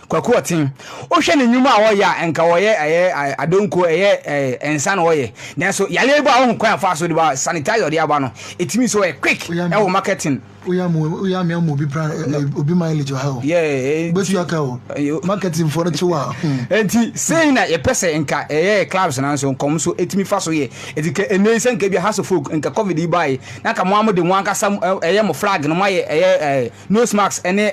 Kwaku Otin o hwe ne nyuma a wo ya enka wo ye adonko ensa na wo ye nanso yale ba wo kwan fa so de ba sanitizer de aba no etimi so quick e wo marketing oya me obi brand obi mileage how betu aka o marketing for the chiwa enti say na ye pese enka clubs na so kom so etimi fa so ye etike enese nka bi house folk enka covid bai na ka mo de nwanka sam mo flag no maye nose mask ene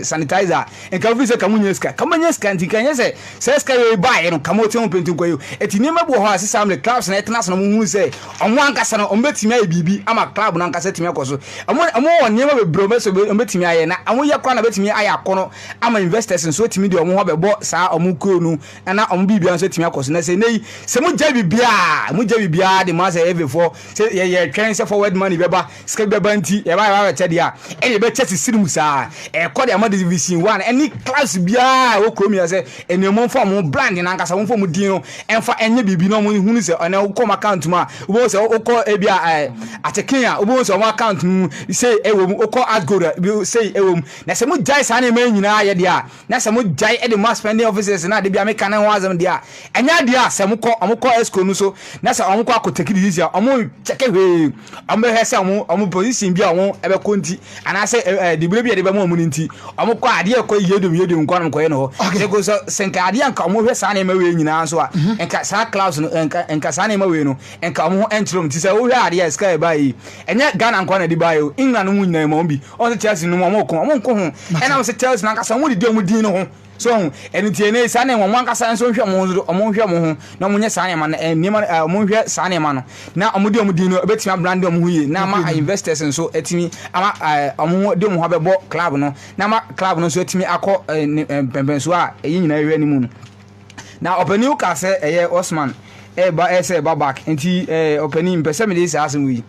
sanitizer enka vi se ka munyeska nti kanye se ska ye bai no ka mo te mo pentin kwayo eti ni mabu ho asesa am clubs na etna so no mu se onwanka sa no ombetimi ayi bibi ama club na nka se timi akoso onyema be brome so betimi aye na amoye kwa na betimi aye akono ama investors nso timi de omo ho bebo saa omo kunu na omo bibia nso timi akoso na se nei se mo ja bibia de ma se every se ye twen se forward money beba ska beba nti ye ba che dia e be che sisirim saa ko de ama division 1 any class bia wo kromi ya se enemo form brand na nkasa wo form din no enfa enye bibi no mo hunu se ona wo com account ma wo se wo ko e bia atekin a wo se wo account mu se ɛwɔ mu okɔ Asgore bi say ɛwɔ mu na sɛ mo jai saa na ma nyinaa yɛ dia na sɛ mo jai e de mass spending officers na de bia me kan ho azam dia ɛnya dia sɛ mo kɔ esco no so na sɛ ɔmo kɔ akoteki disease a ɔmo check hwe ɔmo hɛ sɛ ɔmo position bi a ɔmo ɛbɛ konti ana sɛ de bire bi de bɛ mo nti ɔmo kɔ adeɛ kɔ yedom nkɔ no kɔ yɛ no hɔ sɛ so senka adeɛ nka ɔmo hwɛ saa na ma we nyinaa so a enka saa class no enka saa na ma we no enka ɔmo ho entrom ti sɛ wo hwɛ adeɛ sky ba yi ɛnyɛ Ghana nkɔ na de ba yi England mu nyinaa ma bi ɔmo Chelsea no ɔmo ko ho ɛna ɔmo sɛ Chelsea na nkasa ɔmo de ɔmo din no ho so ɛno tie ne saa na ɔmo ankasa nso hwɛ mo ho ɔmo hwɛ mo ho na ɔmo nyɛ saa na ma no ɔmo hwɛ saa na ma no na ɔmo de ɔmo din no ebetimi abrand ɔmo ho yie na ma investors nso etimi ama ɔmo de ɔmo ho abɛbɔ club no na ma club no nso etimi akɔ pɛmpɛn so a ɛyi nyinaa hwɛ ne mu no na ɔpani ka sɛ ɛyɛ Osman ɛba ɛsɛ ɛba back nti ɔpani mpɛsɛ me de saa asɛm wi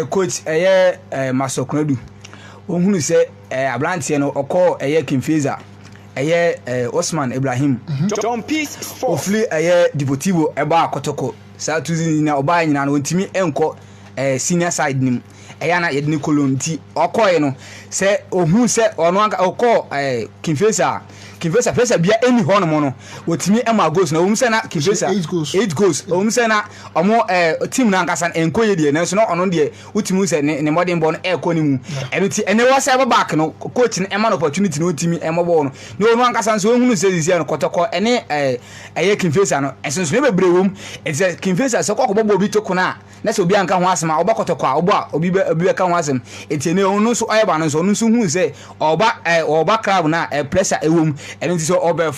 coach ɛyɛ Masokradu ohunu sɛ abranteɛ no ɔkɔ ɛyɛ Kimfeza ɛyɛ Osman Ibrahim John Peace ofli ɛyɛ Deportivo ɛba Kotoko saa tuzi na ɔba nyina no ntimi ɛnkɔ senior side nim ɛyɛ na yɛde ne kolon ti ɔkɔɛ no sɛ ohunu sɛ ɔno anka ɔkɔ Kimfesa pesa bia eni hɔ no mo no wotimi ema goals na sɛ na Kimfesa 8 goals sɛ na ɔmo team na ankasa enkoye de na so no ɔno de wotimi sɛ ne modern ball no ɛkɔ ne mu ɛno ti ɛne wɔ sɛ back no coach no ema no opportunity no wotimi ema ball no na ɔno ankasa nso ohunu sɛ disia no kɔtɔkɔ ɛne ɛyɛ Kimfesa no ɛsenso ne bebre wom ɛsɛ Kimfesa sɛ kɔkɔ bɔ obi to kona na sɛ obi anka ho asɛm a ɔbakɔtɔkɔ a ɔbɔ a obi bɛka ho asɛm ɛtiene ɔno nso ɔyɛ ba no nso ɔno nso hu sɛ ɔba club na pressure ɛwom ɛno nti sɛ ɔbɛ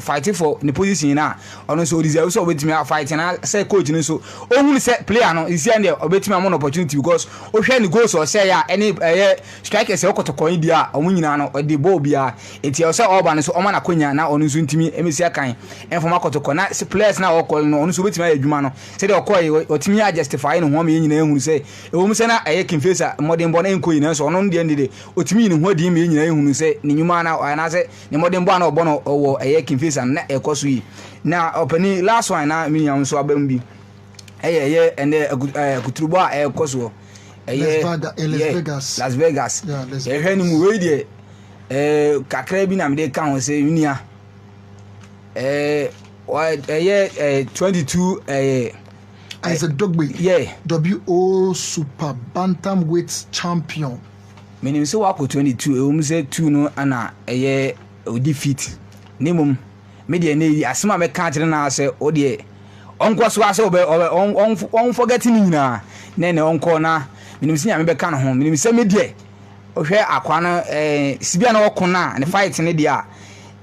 fight for ne position na ɔno nso ɔdeserve sɛ ɔbɛtumi a fight na sɛ coach no nso ɔhunu sɛ player no isia deɛ ɔbɛtumi amɔ no opportunity because ɔhwɛ ne goals ɔsɛ ya ɛne ɛyɛ strikers ɔkɔtɔkɔ yi dia ɔmo nyinaa no ɔde ball bia eti ɔsɛ ɔba no so ɔma na konya na ɔno nso ntimi emesi akan ɛnfɔma kɔtɔkɔ na players na ɔkɔ no ɔno nso ɔbɛtumi ayɛ adwuma no sɛ deɛ ɔkɔ ɔtumi justify no ho ma nyinaa ehunu sɛ ɛwɔ mu sɛ na ɛyɛ Kimfesa modern ball na enko nyinaa so ɔno deɛ ndede ɔtumi ne ho adi ma nyinaa ehunu sɛ ne nyuma na sɛ ne modern ball na ɔbɔ no ɔwɔ ɛyɛ Kimfesa na ɛkɔ so yi na ɔpani last one na me nyam so abam bi ɛyɛ ɛnɛ akuturubo a ɛkɔ so ɛyɛ Las Vegas ɛhwɛ ne mu wei deɛ kakra bi na me de ka ho sɛ unia ɛyɛ 22 Isaac Dogbe WO Super Bantamweight champion menim sɛ wako 22 ɛwom sɛ 2 no ana ɛyɛ defeat nemum me de ne asema me ka kyerɛ na sɛ o de onko so asɛ on forget ni nyina na ne onko na menim sɛ nya me bɛka no ho menim sɛ me de ohwɛ akwa no sibia na wɔko na ne fight ne de a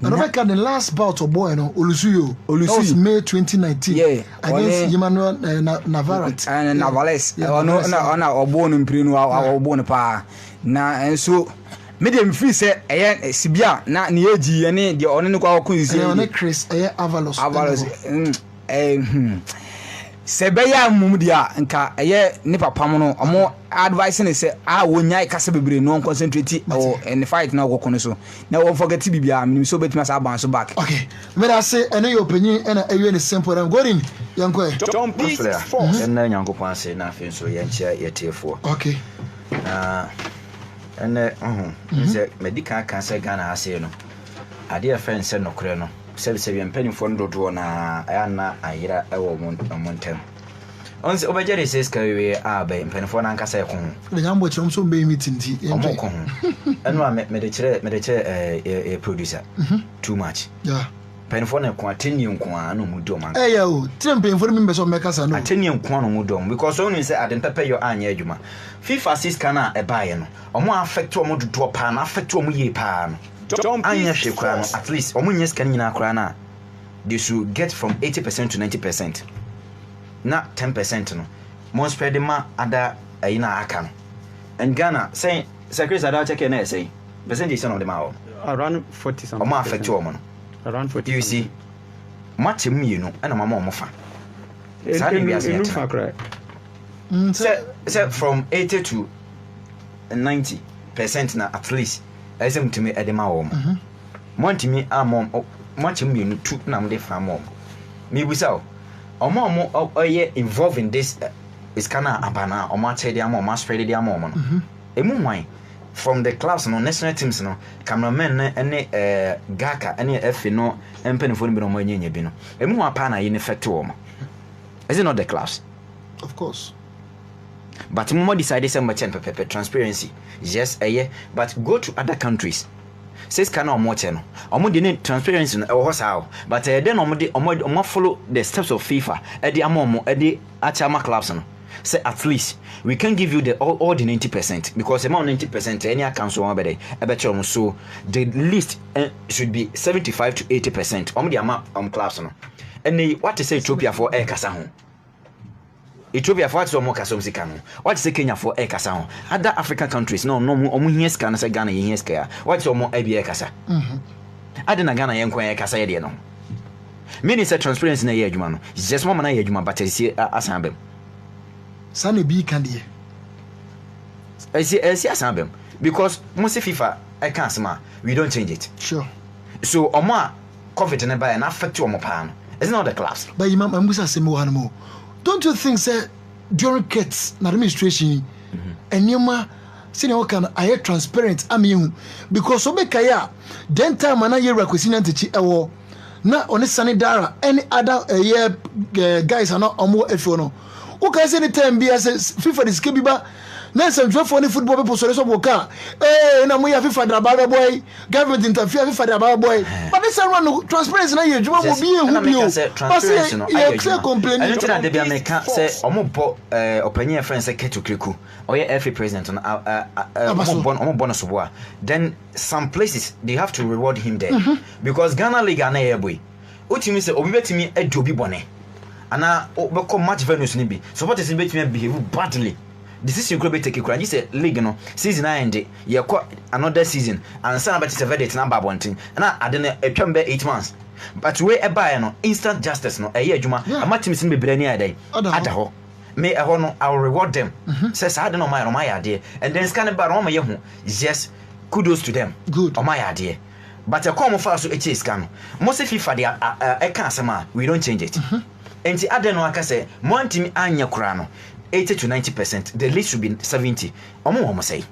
Rebecca, the last bout of boy, no, Olusuyo. That was May 2019. Against Emmanuel Navarrete. And Navales. No, born in Prino, or born a pa. Na, and so, medium free say, Sibia, not near G, and the Oniko Quincy, Chris, Avalos. Sebeya Mumudia, and Ka, Nipa Pamono, or more advising is say, I will not Casabre, non concentrate or in the fight now. So now won't forget to be so bet must bounce back. Okay, but I say, I know your opinion, and I really simple. I'm going, young boy. Don't be and then young Copan say nothing, so young chair yet here for. Okay, and medical cancer Ghana, I say no. A dear friend said no creno. 7 penny for do na ayana ayira ewo montem onse obejere says kawe abe penny for na nkasa ekon le nyambo chom so be meeting ti enjoy eno me de kire producer too much yeah penny for na ekon ateni nkon anu mudo man o tire penny for me be so mekasa no ateni nkon anu mudo because only say adem pepper your anya adwuma FIFA 6 kana ebaye no omo affect omo dodo pa na affect omo ye pa no anya shekwa no at least omunye scan nyina akra na they should get from 80% to 90%. Na 10% no. More spread ma ada ayina aka no. And Ghana say Secretary Sada check na say percentage on the ma around 40 something. Omo affect o mo no. Around 40. You see match mienu na mama omo fa. Say we are say from 80 to 90% na at least esem to me edema wo mo monti mi amom much mienu tu na mo de fa mom me busa omo oye involved in this is kana abana omo che de amom ma spread de amom no emu hwan from the clubs no national teams no cameramen ne Gaka ne F no empenifo no bi no mo nyenya bi no emu hwan pa na ye ne effect wo mo is it not the clubs of course but more decided some much and transparency yes but go to other countries says can or more channel the transparency or how but then follow the steps of FIFA at the amomo at the achama clubs say at least we can give you all the 90% because amount 90% any accounts one better so the list should be 75 to 80% the amount clubs and what to say Ethiopia for air kasa Ethiopia for what's more kasom sikano. What's the Kenya for ekasa? Other African countries no here scan say Ghana here scare. What's more ABA kasa? Adena Ghana yen kwa kasa ye no. Meaning say transparency na ye adwuma no. Just more na ye adwuma but see asambem. Sane bi kan de. I see asambem because most FIFA I can't smart. We don't change it. Sure. So omo COVID na buy and affect omo pa no. It's not the class. But you Musa say mo. Don't you think say during Kate's administration and Yuma senior can I transparent because obekaya then time na year requisition to ewo na on sanidara any other guys are not omo efono who can say anytime be as FIFA this kebiba na some for any football people so boka na mo ya FIFA draba boy government interfere FIFA draba boy but this one transparency na ye juma mo bi ehu bio transparency no I clear complaint and you dey be America say omo bo opinion friends say Ketu Kriku or every president on omo bonus boa then some places they have to reward him there because Ghana League na ye boy utimi say obi betimi adobi bone ana obeko match venues ni bi supporters ni betimi behave badly. Decision could be taken. You say league no season end. You call another season and some about a verdict number one thing. And I didn't a term 8 months. But we a buy no instant justice no a year juma. A match missing be brand day. Adaho. May a honor I'll reward them. Says I don't know my idea. And then scan about on my yahu. Yes, kudos to them. Good on my idea. But a common fast to a scan. Most if FIFA they a cancer we don't change it. And the other no I can say one team anya kurano. 80 to 90%. The least should be 70. Omo say.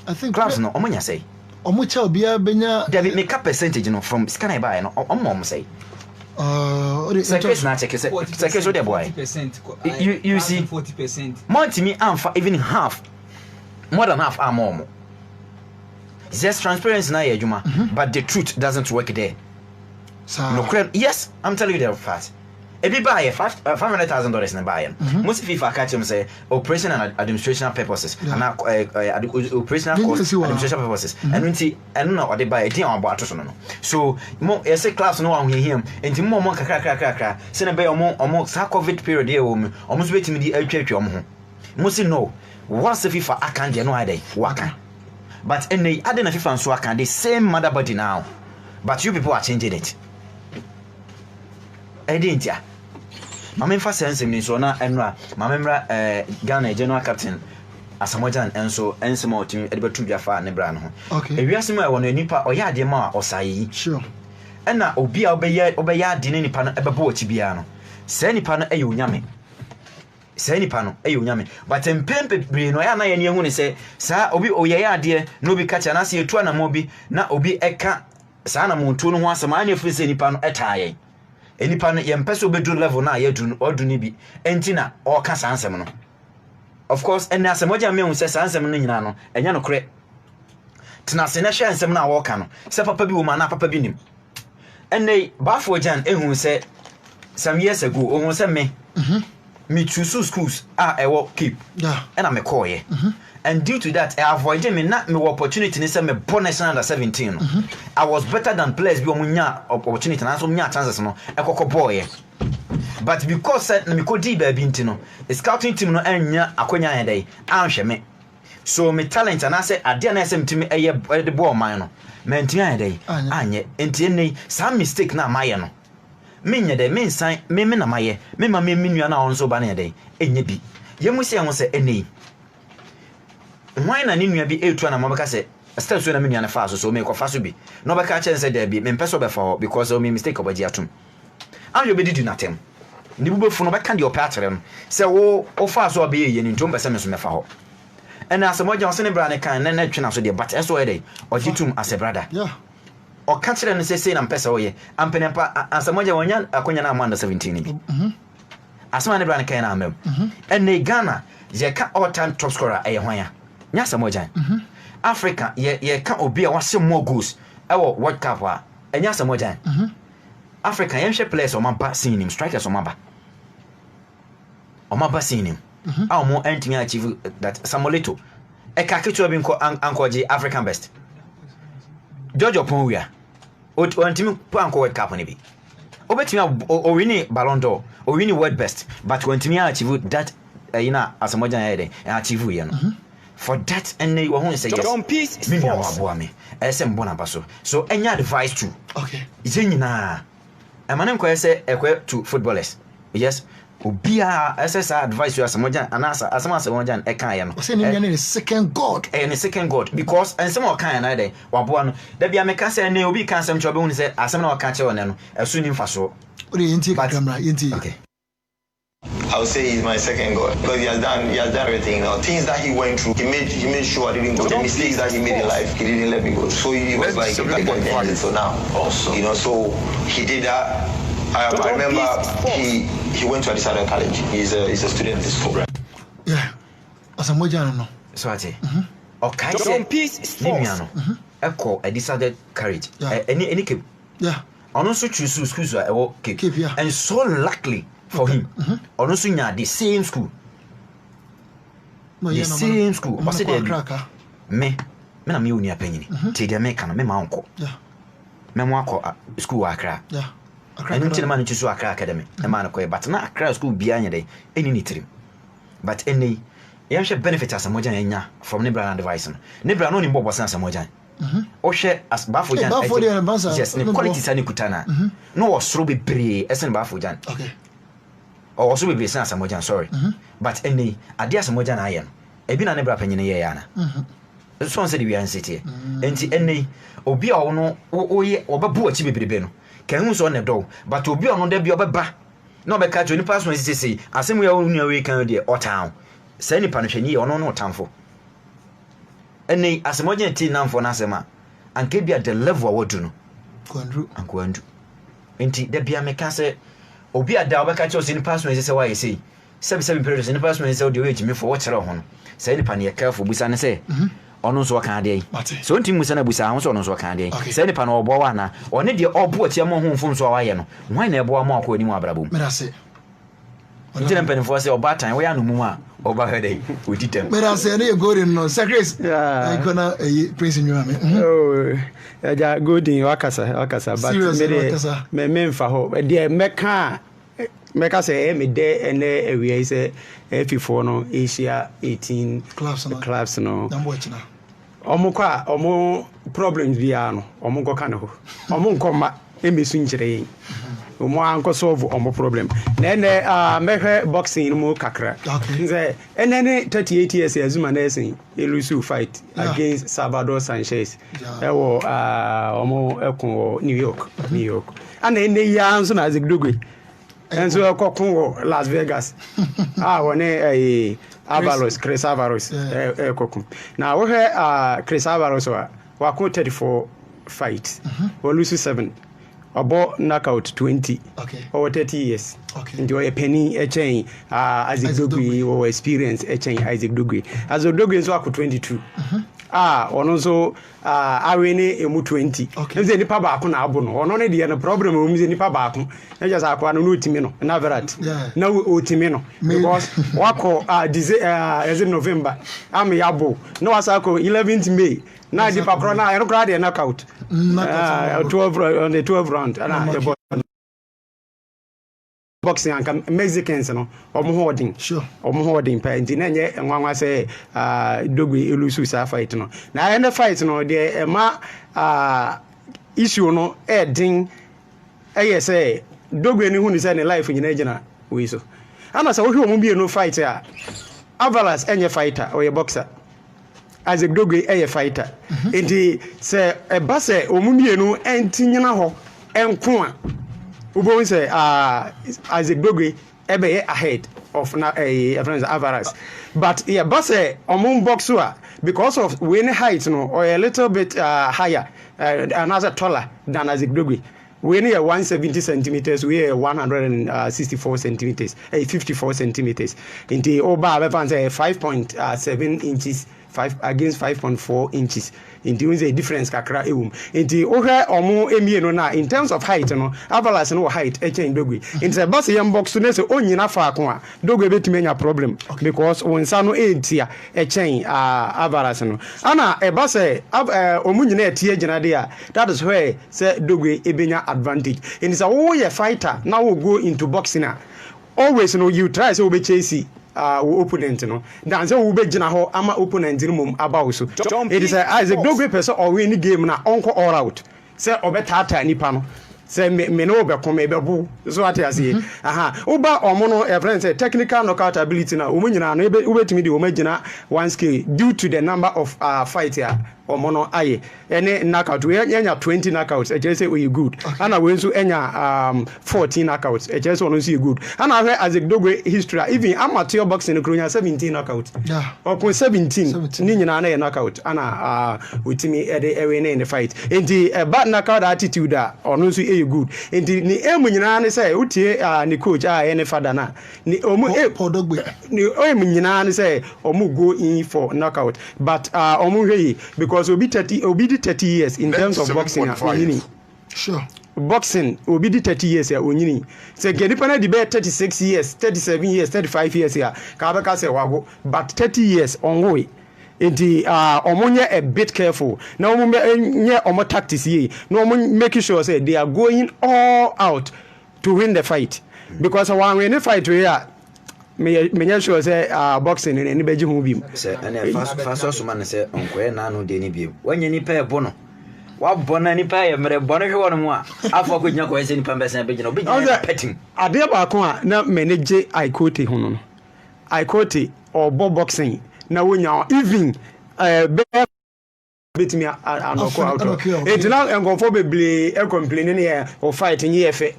I think clubs no omo nya say. Omo cha obia benya David make a percentage no from scan buy no omo say. Second na check second so the boy. 40%. You see 40%. Monty me amfa even half. More than half are more. There's transparency na yejuma, but the truth doesn't work there. No, yes, I'm telling you the fact. Every buyer $500,000 in a buyer. Most FIFA catch them say operation and administration purposes and operational cost administration purposes. And when see and no they buy it on about no. So more say class no one him and more kakra send a bay almost COVID period here almost waiting me the church most no once the FIFA I can't no idea waka. But in the other FIFA and so I can the same mother body now. But you people are changing it. I didn't ya. Mama fa sense me so na enra mama mra Ghana general captain Asamoah and so ensemo team edibetu biafa ne bra no ho. Ewiase ma won nipa oya ade ma osayi. Sure. Ena obi a obeya ade ne nipa no ebebo ochi bia no. Se nipa no eyo nyame. Se nipa no eyo nyame. But empempe bre no ya na ye ne hu ne se sa obi oyeya ade no obi kacha na se etu na mo bi na obi eka sa na montu no ho asema anya firi se nipa no etaaye. Enipa no yempeso bedu level na yedun oduni bi entina o ka sansem no of course ena asemoja me hu se sansem no nyina no enya no kre tina se na hwe ansem na wo ka no se papa bi wo ma na papa bi nim enne bafo jan ehun se some years ago ohun se me me choose schools ewo keep ena me call ye and due to that I avoided me not me opportunity ni say me bonus under 17 I was better than players bi omunya opportunity na so munya chances no ekoko boy but because na me ko di ba bi ntino the scouting team no anya akonya yan dai anhwe me so me talent na say ade na say mtimi eye the ball man no me ntimi yan dai anye enti nei some mistake na maye no me nya dai me nsan me na maye me ma me nua na onso ba na dai enye bi yemu se ho se enei why na ni nua bi etu na mabeka se still so na me nua na fa so me ko fa so bi no beka chen se there bi me pese be fa because o me mistake obaji atum am you be do natem ni bu befu no beka de opatere no se wo fa so oba ye ni ntom pese me so me fa ho and as a moja on brand can and netching so dear, but as well day or jitum as a brother. Yeah. Or catch them and say I'm pesa oye. I'm penepa as a moja one Aquana under 17. As one brand can am. And they Ghana, ye can all time top scorer a hoya. Nyasa moja. Africa, ye can't obey one some more goose. Our World Cup and Nyasa moja. Africa, yamshe players or mamba seeing him, strikers or mamba. Or mamba seeing him. Our more anything achieve that Samolito. A kakitu have been called Uncle J African best. George Oponwia. Or team Uncle World Cup on it. Obetimia or winning Ballon d'Or or winning World Best, but when Timia achieve that as a modern and achieve for that and they won't say yes. Me boami. SM Bonabaso. So any advice too. Okay. Zenina. A man say equate to footballers. Yes. Ubia SSR advice you as a modern and as a modern Ekayan. Saying the second God. And the second God because and some more kind either. Wabuan. There be a mechanic and they will be cancer trouble say as some more catcher on them as soon as possible. Okay. I would say he's my second God because he has done everything. Things that he went through, he made sure I didn't go. The mistakes that he made in life, he didn't let me go. So he was like so now. Also, so he did that. I remember he went to Addis Ababa College. He's a student in this program. Yeah. As a Mojano no. So I say. Okay. Nimiano. Echo Addis Ababa College. Any keep. Yeah. And also choose schools are keep. Yeah. And so luckily for him. And also the same school. The same school. What's it? Me na me uni apenyi. Ti dia me kana me ma unko. Yeah. Me mo akọ school Accra. Yeah. And you tell man to so Accra Academy. E man ko but na Accra school bia nya dey eni ni tirim. But any yam she benefit as moja nya from Nebra and device no. Nebra no ni bobo san as moja. O she as Bafojan. Yes, the quality sani kutana. No was so bebre esen Bafojan. Okay. Or also be san as moja, sorry. But any adia as moja na ayen. E bi na Nebra penye ye yana. So on say the we an city. Enti any obi a ono oye obabu achi bebrebe no. Can so on do, but obi on there be obeba. No be catch any person say asem we unu we kan dey o town. Say ni panhwani e ono no tamfo. Eni asemoje ti namfo na asema. Anke bia the level awodu no. Kwandu. Enti da bia me ka say obi ada obeka che o say ni person say why say. Seven periods ni person say o dey wage me for what chere ho no. Say ni pan ye careful busa ne say. Ono so kan dey. So nti musa na busa ho so ono so kan dey. Say ni pan obo wa na. One dey obo atia mo ho mfo so awaye no. Wan na ebo wa mo akọ ni mu abrabom. Me da say. Nti na pen for say oba tan we anu mu a oba headey we ditem. Me da say na you go in no. Secrets. I gonna Prince Nyame. Oh, ja golden wakasa but me mfa ho. Dey meka say me dey ene awia say F4 no Asia 18 clubs no. Omo problems bia no. Omo go kan ho. Omo nkoma emesu nkyere yin. Omo anko solve omo problem. Na mehwe boxing no kakra. Nze ene 38 years Azuma na esin elusu fight against Salvador Sanchez. Ewo omo ekun New York. And ene ya nso na Zigdogwe. And so kokun Las Vegas. Wone Chris Avalos kokun. Now we Chris Avalos wa 34 fights. We lose 7. About knockout 20 over 30 years. Enjoy a penny a chain Isaac Dogui or experience a chain Isaac Dogui. As a Dogui is 22. Also awene emu 20. Nze nipa ba ko na abono. Ono ne de na problem o mu nipa ba ko. Na just akwa no otimi no. Na verat. Na otimi no. Because wako as in November. Am yabo. No asako 11th May. Na di pa na e kra de knockout. 12 on the 12 round and boxing and Mexicans no omo holding pa nti na nye nwanwa say Dogui elusu sa fight no na end fight no de issue no din say Dogui ni hu ni say ne life nyina gina we so ana say wo hwe omo bi no fight a Avalas enye fighter or a boxer Isaac Dogui a fighter. Enti se eba se omumienu entinyina ho enko a ubo say Isaac Dogui ebe ahead of Alvarez. But yeah, but among boxer because of winning height, or a little bit higher, another taller than Isaac Dogwe. We are 170 centimeters, we are 164 centimeters, 54 centimeters. In the Oba, 5.7 inches. 5 against 5.4 inches. In the difference kakra ewum. In the omo emieno na in terms of height no Avalas no height echen Dogwe. In the boss yam box no se onyina fa ako a Dogwe betime nya problem because wonsa no entia echen Avalas no. Ana e boss omunyina etie gina de a that is where say Dogwe ebenya advantage. In the wo ye fighter now we go into boxing always you try say we chase opponent no dan say wo be gina ho ama opponent ni mum about so it is Isaac Dogwe person or win game na onko all out say obetata nipa no say me no be come be bu so ati ase uba omo no a friend say technical knockout ability na omo nyina no ubetimi de omo gina one skill due to the number of fight here omo no aye any knockout we enya 20 knockouts e say we good ana we nso enya 14 knockouts e say ono see good ana we Isaac Dogwe history even amateur boxing kronya 17 knockouts okun 17 ni nyina na knockout ana witimi e de ewe in the fight enti bad knockout attitude ono nso good enti ni emu nyina ne say utie ni coach any father na ni omu Dogwe ni emu nyina ne say omu go in for knockout but omu hwe because obi 30 years in terms of boxing onyini sure boxing obi 30 years onyini say gedipa na di be 36 years 37 years 35 years here ka beka say wago but 30 years onwe enti omonye a bit careful na omonye omo tactics ye no omo make sure say they are going all out to win the fight because one win the fight we are me sure say boxing ni beji hu bim say ene faso so man say onko na no de ni bim wanye ni pa ebo no wa bona ni pa ye mere bona hwe wono mu a afọ ko nya ko ese ni pa mbese beji no beji na petting ade ba ko a na manage Ikote hu no Ikote or boxing na wonya even betimi anoko out enti na engofo beble e complain ni e o fight nyi efe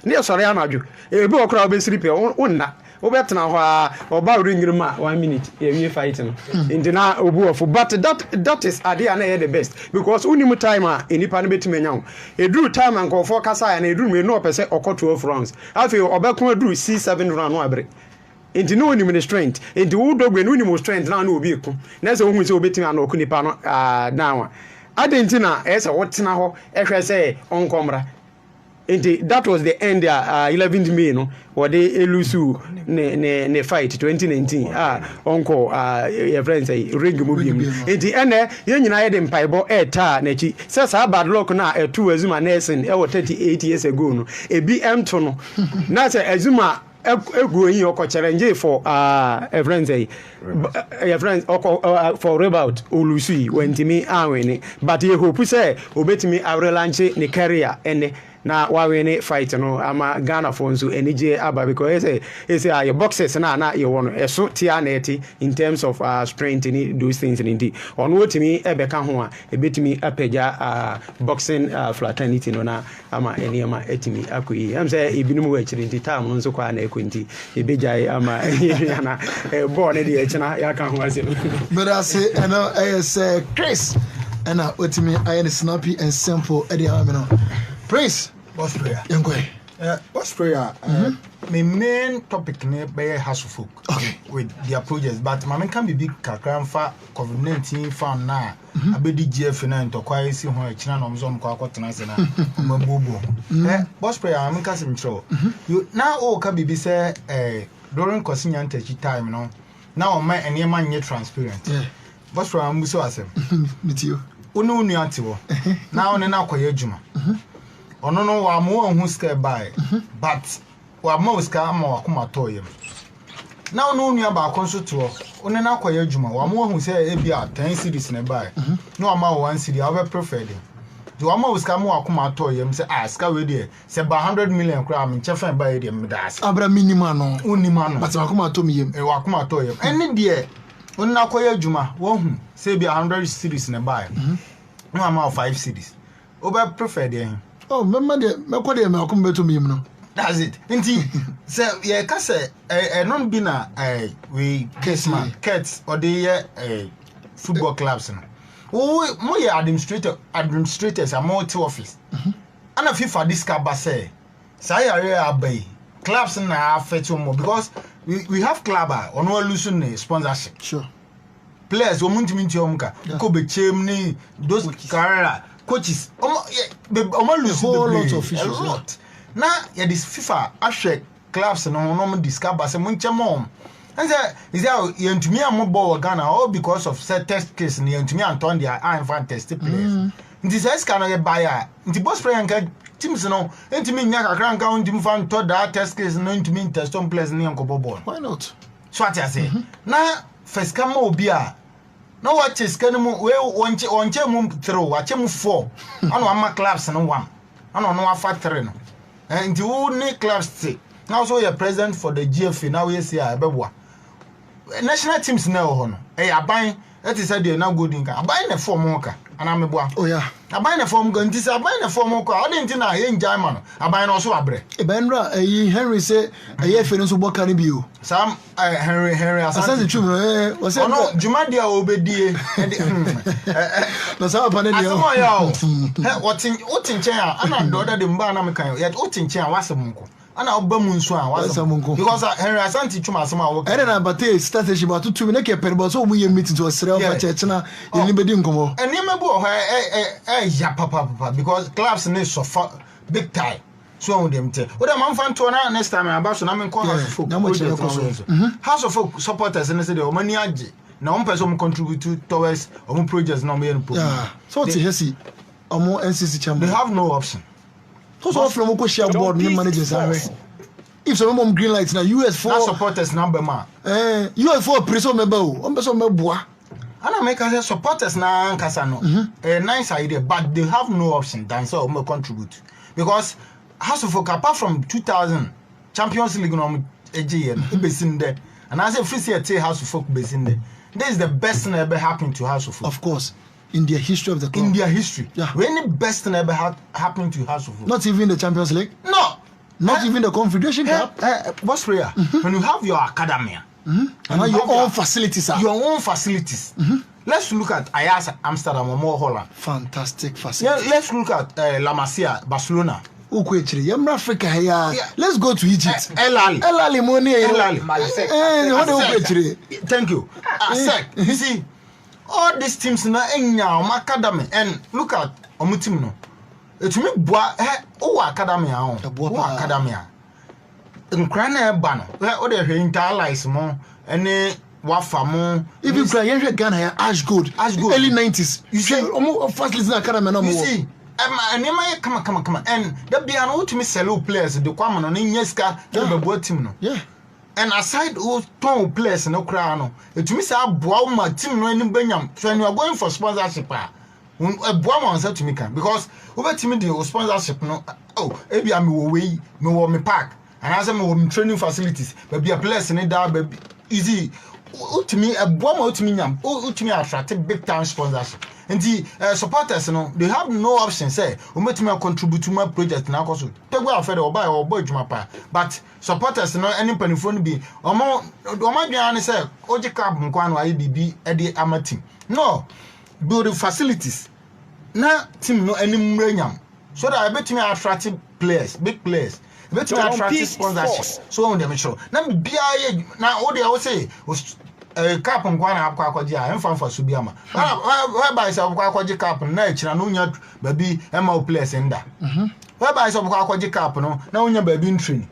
ne sori anadwo e bi okra obesiri pe wonna obetena ho a oba ringirma 1 minute e fight no enti na obu of but that is ade na the best because unimu time a enipa no betimi nya ho eduru time engofo kasa ya na eduru me no opese okoto 12 rounds afi obekon eduru C7 round no abre enti no ni me strength enti wo Dogwe no ni mo strength na obi eku na se wo hu se obetimi anoku nipa no now adenti na ese wotena ho ehwe se onkomra enti that was the end 11th May no wode elusu ne fight 2019 onko your friends say ring mu biem enti ene ye nyina ye de mpaibo eta na chi se sa bad luck na etu Azuma Nelson e 38 years ago no ebi emto no na se Azuma egu yin okochere nje for a friend say your friends for about olusu wentimi awene but ye hope say obetimi awrelanche ne career ene na wawene fight no ama Ghana for nso enije aba because say your boxers na you want eso tia na eti in terms of strength ni those things ni ono otimi ebeka ho a ebetimi apeja boxing fraternity no na ama eni ama etimi akoyi am say ebinum wa chiri nti time no nso kwa na ekwenti ebejai ama na ball ne de echina ya ka ho ase but I say say Chris and otimi I snappy and simple edi amino Praise Boss prayer. Boss prayer. My main topic ne be House folk. Okay. With their projects, but my can be big kakra fa COVID-19 fan na abedi GF na ntokwa isi ho echina no mzo mko akotena se na mabubu. Boss prayer my can sim tro. You now o ka bibi say during Kosinya ntachi time no. Now my enema nye transparent. Boss prayer mbuso asem. Mitio. Unu ati wo. Na one na akoye adwuma. Ono no wa mo hu ska buy but wa mo ska ma wa kuma toyem na ono nua ba konso to one na akoye adwuma wa mo hu say e bia 10 series na buy no ama 1 series I will prefer them do wa mo ska ma wa kuma toyem say ska we dey say ba 100 million kra am nchefa buy dey me das abra minimum no unima no but wa kuma to miyem e wa kuma toyem eni dey one na akoye adwuma wo hu say bia 100 series na buy no ama 5 series o ba prefer them. Oh, remember the me akum beto mi no. That's it. Inti say yeah ka say non be na we case man Kets or the football clubs no. Oh mo ye administrators are multi office. Ana FIFA discover say area abai clubs na affect more because we have club on one losing sponsorship. Sure. Players omuntimi ntiomka ko be chemni those career coaches omo lose a whole lot of officials. Now this FIFA ahwe clubs no discover say munchemom. And say is there yentumi ambo Ghana all because of set test case ni yentumi anton dia infant test players. Nti say scan no buy nti boss player nka teams no ntimi nya kakra nka ntimi fan to that test case no ntimi test on players ni nkobo ball. Why not? So what I say. Now first come obi a no watch scan mu we onche mu throw watch mu 4 ano ama clubs no 1 ano no afa 3 no and you need clubs say now so you're president for the GFA now we see abeboa national teams na ho no aban that is say na good nka aban na form nka ana meboa oh yeah aban na form go nti say aban na form nka o de nti na ye njai ma no aban na so abre Benra Henry say efe no so boka ni bio Sam Henry Asante chum no say no Jumadia obedie na sa pa na dia asemo ya o otin chen a ana do da de mba na mekan yet otin chen a wasem nko ana oba mu nso a wasem nko because Henry Asante chum asem a wo ere na bate strategy ba tutu me ke perbo so mu ye meeting to sere o fa church na ni bedi nkomo eni me bu ya papa because clubs need so big time so on them tell what am fan to na next time about so na me call house of folk supporters and say the money age na one person contribute towards projects na me yeah so what you see omo NCC chamber they have no option so from ko share board new managers are if some mom green lights na US4 supporters number man US4 preso meba o person meboa ana make us supporters na nkasa no nice idea but they have no option than so we contribute because House of Folk apart from 2000 Champions League no AGM besin there and as a free say House of Folk besin there this is the best thing ever happened to House of Folk of course in their history of the club in their history yeah when the best thing ever happened to House of Folk not even the Champions League not even the Confederation Cup what's prayer when you have your academy and your own facilities let's look at Ajax Amsterdam or more Holland fantastic facilities yeah, let's look at La Masia Barcelona Africa here. Let's go to Egypt. El Ali money. Thank you. You see, all these teams na academy and look at team no. It me boa academy academy. Nkran ba no. O de hwe interlies mo ene wafa mo even cry yen Ghana Ash Gold early 90s. You see first listen academy no mo. You see and come and that be an ultimate sell players the kwam no nyeska the bebo team no yeah and aside all ton players no cry no it me say aboa ma team no any banyam so you are going for sponsorship aboa ma say to me can because over team the sponsorship no e bia me wo we me wo me park and as me wo training facilities but be a players in that baby easy ultimate aboa ma ultimate nyam ultimate attract big time sponsorship. And the supporters, they have no option. Say, we make me contribute to my project now. Cause take what I fed or buy or boy Jumapa. But supporters, any penny phone be. Omo be say, Oji Cup Mkwano IBB Eddie Amati. No, building facilities. Na team no any mrenyam. So that I bet me attract players, big players. Bet me attract sponsorship. So on them show. Na be na all they will say was. Cap nkwana akwaji a emfa for subiama whereby say akwaji cap na echira no nya baby ema players nda whereby say akwaji cap no na unya baby train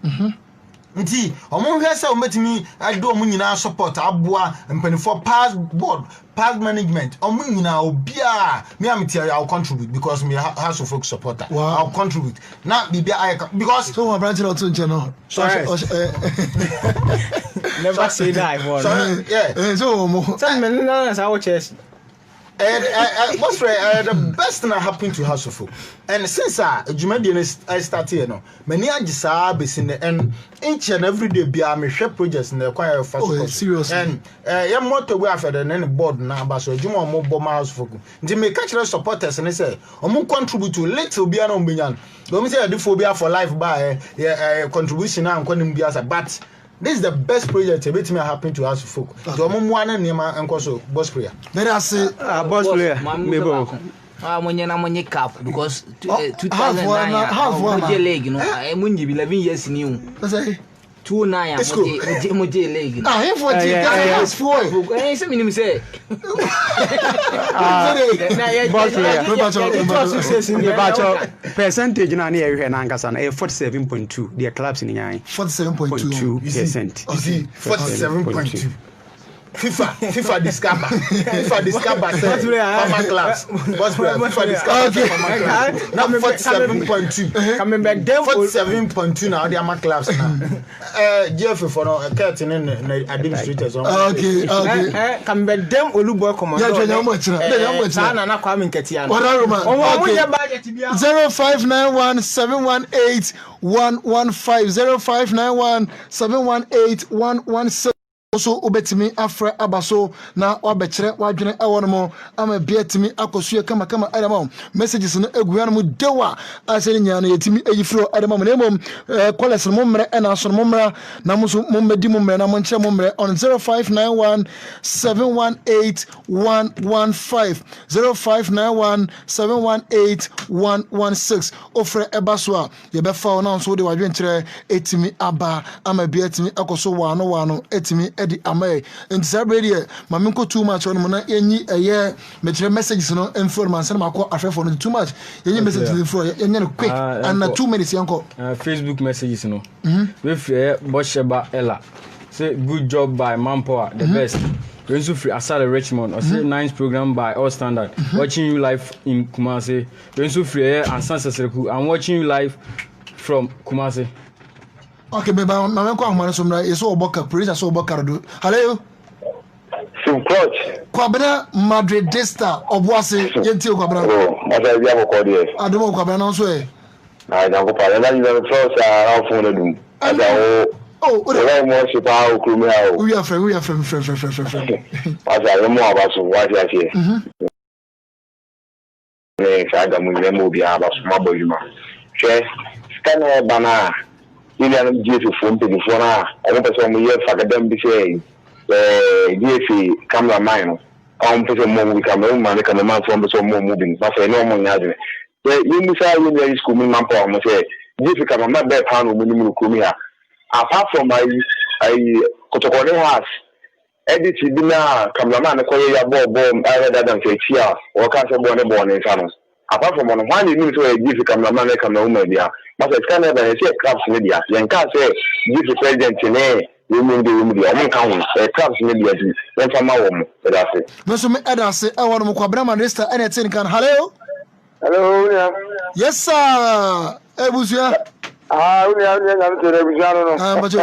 nti omo hwe say ometimi ado omo nyina support aboa mpanifo pass management omo nyina obia me am tia I will contribute because me House of Folk supporter I will contribute na bibia because so my branch not to channel never say that yeah so some men na say our chest What's the best thing that happened to House of Folk? And since I started, you know, many are in and each and every day be a share projects in the choir of seriously. And you're more to wear for than any board now, so you want more bomb House of Folk. They may catch the supporters and they say, I'm contribute to little be an umbilian. Don't say I do phobia for life by contribution and but this is the best project that may happen to us folk. So one and Nema and Koso boss player. Let us say boss player. Money cap because 2009 half one leg, you know, I'm 11 years new. 29 Moje leg. Ah, him for that's for. I say percentage na near here Nankasa 47.2. Their clubs in the 47.2%. You see, 47.2. FIFA discover. FIFA discover. Farmer clubs. FIFA discover. Farmer clubs. Now 47.2. Coming back then 47.2 now. The Farmer clubs now. Jeff for no curtain and administrators. Okay. Coming back then Oluboy commando. Yeah, much. Sana na Kwame Nketiah. Okay. 0591 718 115 0591 718 116. So obetimi afra abaso na obekere wadwene ewono mo ama biatimi akoso kama adamam messages no eguan mu dewa aseni nyana yetimi eyifro adamam na emom collect mo mre na aso mo mra na mo so mo medi mo mre na mo nche mo mre on 0591 718 115 0591 718 116 ofre ebaso ye be fa na so de wadwene kire etimi aba ama biatimi akoso wano etimi di amae ntisabere mame nko too much on mo na enyi eye metre messages no information na mako afefo no too much enyi messages info enyi no quick and na 2 minutes yanko Facebook messages no with Bosheba Ella say good job by Manpower the best. We also free Asada Richmond or say nice program by All Standard watching you live in Kumasi. We also free Ansan Sesereku I'm watching you live from Kumasi. Okay, baby, I'm going to go to the Oboka, Prince Oboka. Hello? Coach. Kwabena Madridista, Obuasi, Yentio Kwabena. Oh, I don't know Kwabena, so. I don't know. I don't know. We are friend. I don't know about what I say. I don't know about my boy. Stand banana. Ilian GF phone telephone I want to some year for them be saying GF camera mine put a more we camera man man from some more moving but no more yard you miss you school man power say GF camera not bad hand minimum kumia apart from my Kotokone house edit dinner cameraman ko ya bomb I rather than say here or can't born in Sanos apart from one minute where GF cameraman camera media but it's kind of a clubs media. You can't say give the president in you mean the count clubs media then from our home. That's it. Monsieur Edase, I want to Kwabena Manchester anything can hello? Hello, yeah. Yes, sir. Ebusia. But you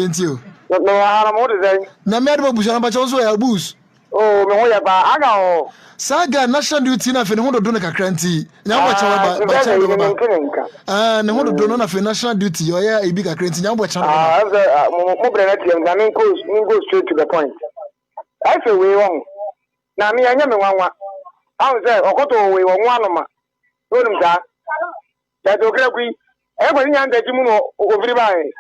into. No, I'm what is that? Namado Bushana, but also a boost. Oh, no, yeah, but I go. Saga national duty na fe ne ho do na kakranti nya mo chawa ba ne ho do na fe national duty o ya ebi kakranti nya mo chawa mo bre na tiem ga go straight to the point I say we won na me anya me wanwa how say okoto we won anoma no nim da that okra kui e ko nya ndaji mu no ofiri bai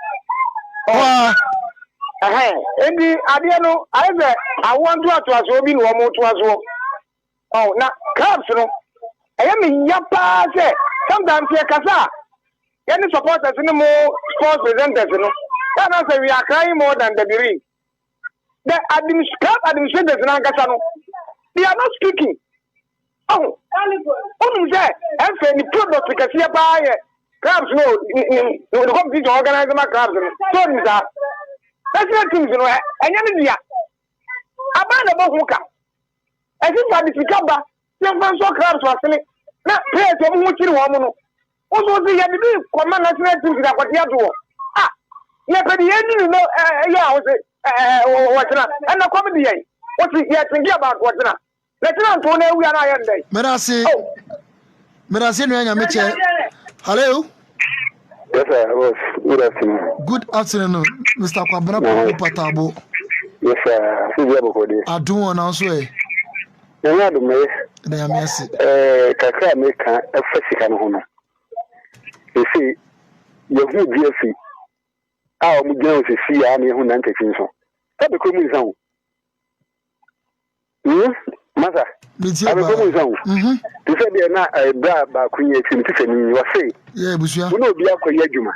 endi ade no I say I want to aso obi no mo to aso. Oh, now clubs, you know. I am in Yapa. Sometimes here, Kasa. Any supporters, no more sports presenters, you know. That's why we are crying more than the bereaved. The club administrators in Ankasano, they are not speaking. Oh, say, and say the product because here by clubs, no, the company to organize my clubs. So, that's not things, you know. And Yamia, a man about Huka. I think that the Kaba, young man so crabs was selling. Not pay to Muchi woman. Also, the Yadi, command national team that what you do. Ah, yeah, but the end, you know, yeah, what's not, and the comedy. What's it yet thinking about what's not? Lieutenant Tony, we are not day. Merasi no anya meche. Hello. Yes, sir. Good afternoon. Good afternoon, Mr. Kwabena Patabo. Yes, sir. Adun on also eh. Na do me. Na ya mesi. Kakra me kan afasika no hono. Esi ye hu DFC. A mu gyan osisi a na hu na ntakin so. Ka be ko mu nsan. Masa. Abi ko mu nsan. Ti se de na bra ba kunye ti ti fani wa sei. Yeah, busuya. Wo no bi akoye adwuma.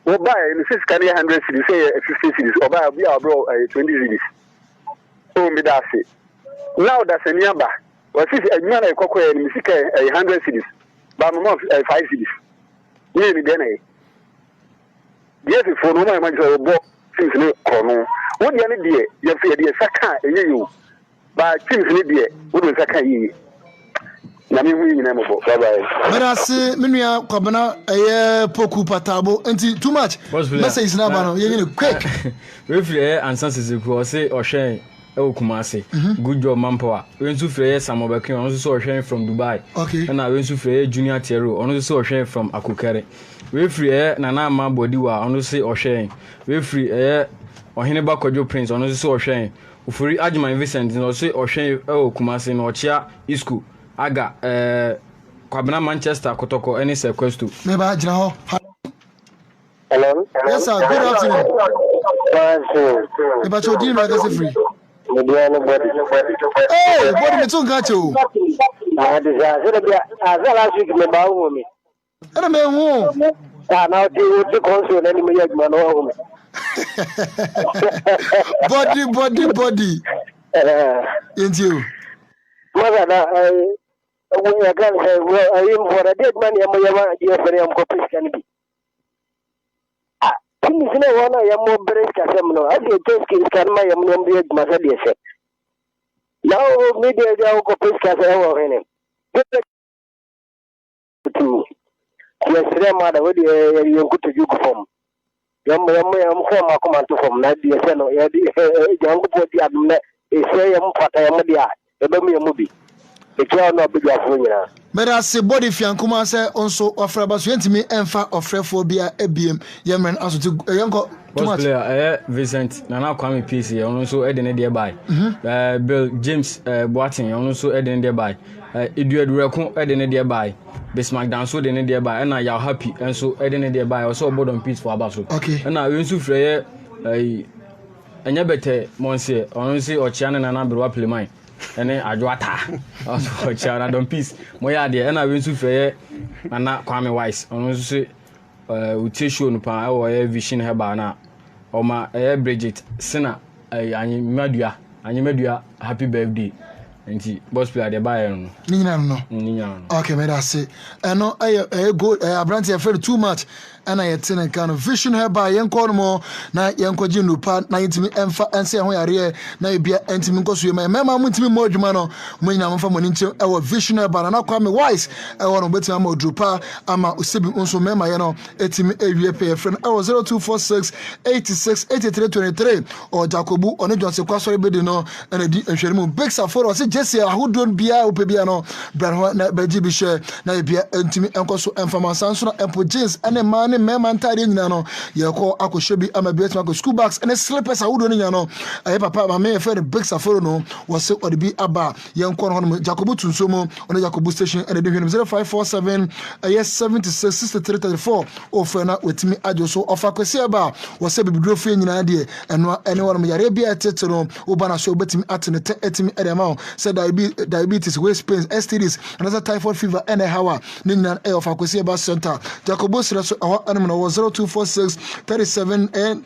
Wo buy in 6 can 100 cities say 50 cities or buy be bro 20 cities. Oh me that say. Now that's a nearby. What is a man I cocoa and music 100 cities. But I'm 5 cities. Nearly then. Yes, for no man to walk since no corner. What the idea? You fear the Saka and you. But since the idea, what was Saka ye? Nami wi nyina mo bye bye. Merasi menua Kwabena poku patabo enti too much. Message na ba no ye quick. We free ansan sisiku say ohwen e Kumasi. Good job manpower. We nso free Samobakin on so ohwen from Dubai. Okay. Na we nso free Junior Tiero on so ohwen from Akukere. We free Nana Mabodiwa on so ohwen. We free Ohene Bakojo Prince on so ohwen. Ufuri Ajman Vincent no so ohwen e Kumasi no chia isku. Aga Kwabena Manchester Kotoko any sequestu. Maybe I ho. Hello. Yes sir, good afternoon. Eba chodi na gase free. Hey, body me tun gacho. Ah, this is last week me ba hu me. Ana me hu. Ah, now the console any me yagma no hu me. Body. Ain't you? Mother, when you can say, well, I am for a dead man, I'm copies can be. Things no one I am more breast as I get just can my dead Masadia. Now, maybe I go copies as I have any. Yes, mother, what you go to you from? Yam come to from Nadia Seno, young body admit, a say, Patayamodia, a movie. Merasi body fiankuma say also offer about 20 me enfa offer for bia abm yemren aso to yanko too much player Vincent Nana Kwame PC also edene dey by Bill James Boatin also edene dey by Eduard Rekon edene dey by Bismarck Danso edene dey by na ya happy enso edene dey by also board on peace for abaso okay na we nso freye enya bete monse onse ochiane na berwa play mine ene adwata also chiara don peace moya de na we nsu freye na Kwame Wise onu nsu utie show no pa e vision heba na oma Bridget sina anyi madua happy birthday enti boss player de buy no ninya no okay me that say eno go abranti afraid too much and I had seen kind of vision here by Yanko more na Yanko Jinu part na intimi emfa and say ho yare na e bia intimi nkoso yema mema mutimi mo adwuma no munyina mfa mo nche e wo vision here by na Kwame Wise e wo no betima ma odrupa ama osebi nso mema ye no etimi ewie pay friend e wo 0246 86 8323 or Jacobu ono Johnson kwasore bedi no na di nhwerimu big saforo say Jesse ahudon bia opebia no bra na baji bi share na e bia intimi enkoso emfa sanso na empo jeans ene man mema ntare nyina no yeko akoshobi ama biet mako school bags and slippers awudo nyina no papa ma me fe big saforo no wose odibi aba yenko no Jacobu tunsomo on Jacobu station and the 0547 76 6334 ofena wetimi ajoso ofakwesi aba wose bibidro fe nyina de eno ene wono yare bia tete no obana so betimi atene etimi edema said diabetes waist pains STDs another typhoid fever and a hawa nyina ofakwesi aba center Jacobu sreso animal was 0246 37 and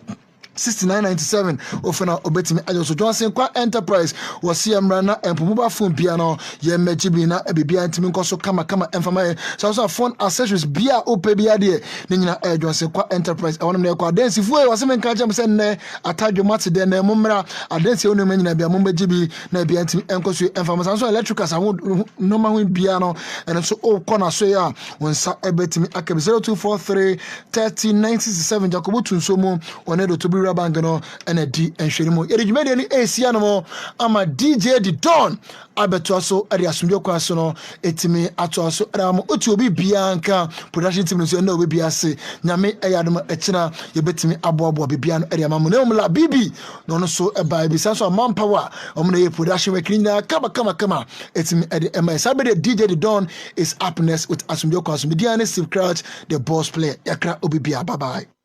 6997 ofena obetimi ajoso Johnson kwa enterprise wasi amrana mobile phone piano ye mejibi na bibia ntimi nkoso kama enfama so phone accessories bia opebia de nyina Johnson kwa enterprise awon na kwa dance fu wasi menka jam se ne atadwo mate de na mumra adense onu nyina bia momejibi na bia ntimi enkoso enfama so electricals awon no ma hu bia no and so o kona so ya wonsa ebetimi akabe 0243 30 97 Jacobu tunsomo onedo to be Imperial Bank no and a D and Shirimo. It is made any ACNO. I'm a DJ the Dawn. Abetoaso ade asumdwe kwaso no etimi atoaso ram otu obi bianka production team no so na obi biase nyame eyadom ekina yebetimi aboabo bibia no ade amamu na omla bibi no no so eba bi so manpower omna ye production work nyina kama etimi ade ema sabede DJ the Dawn is happiness with asumdwe kwaso media Steve Crouch the boss player yakra obi bia bye bye.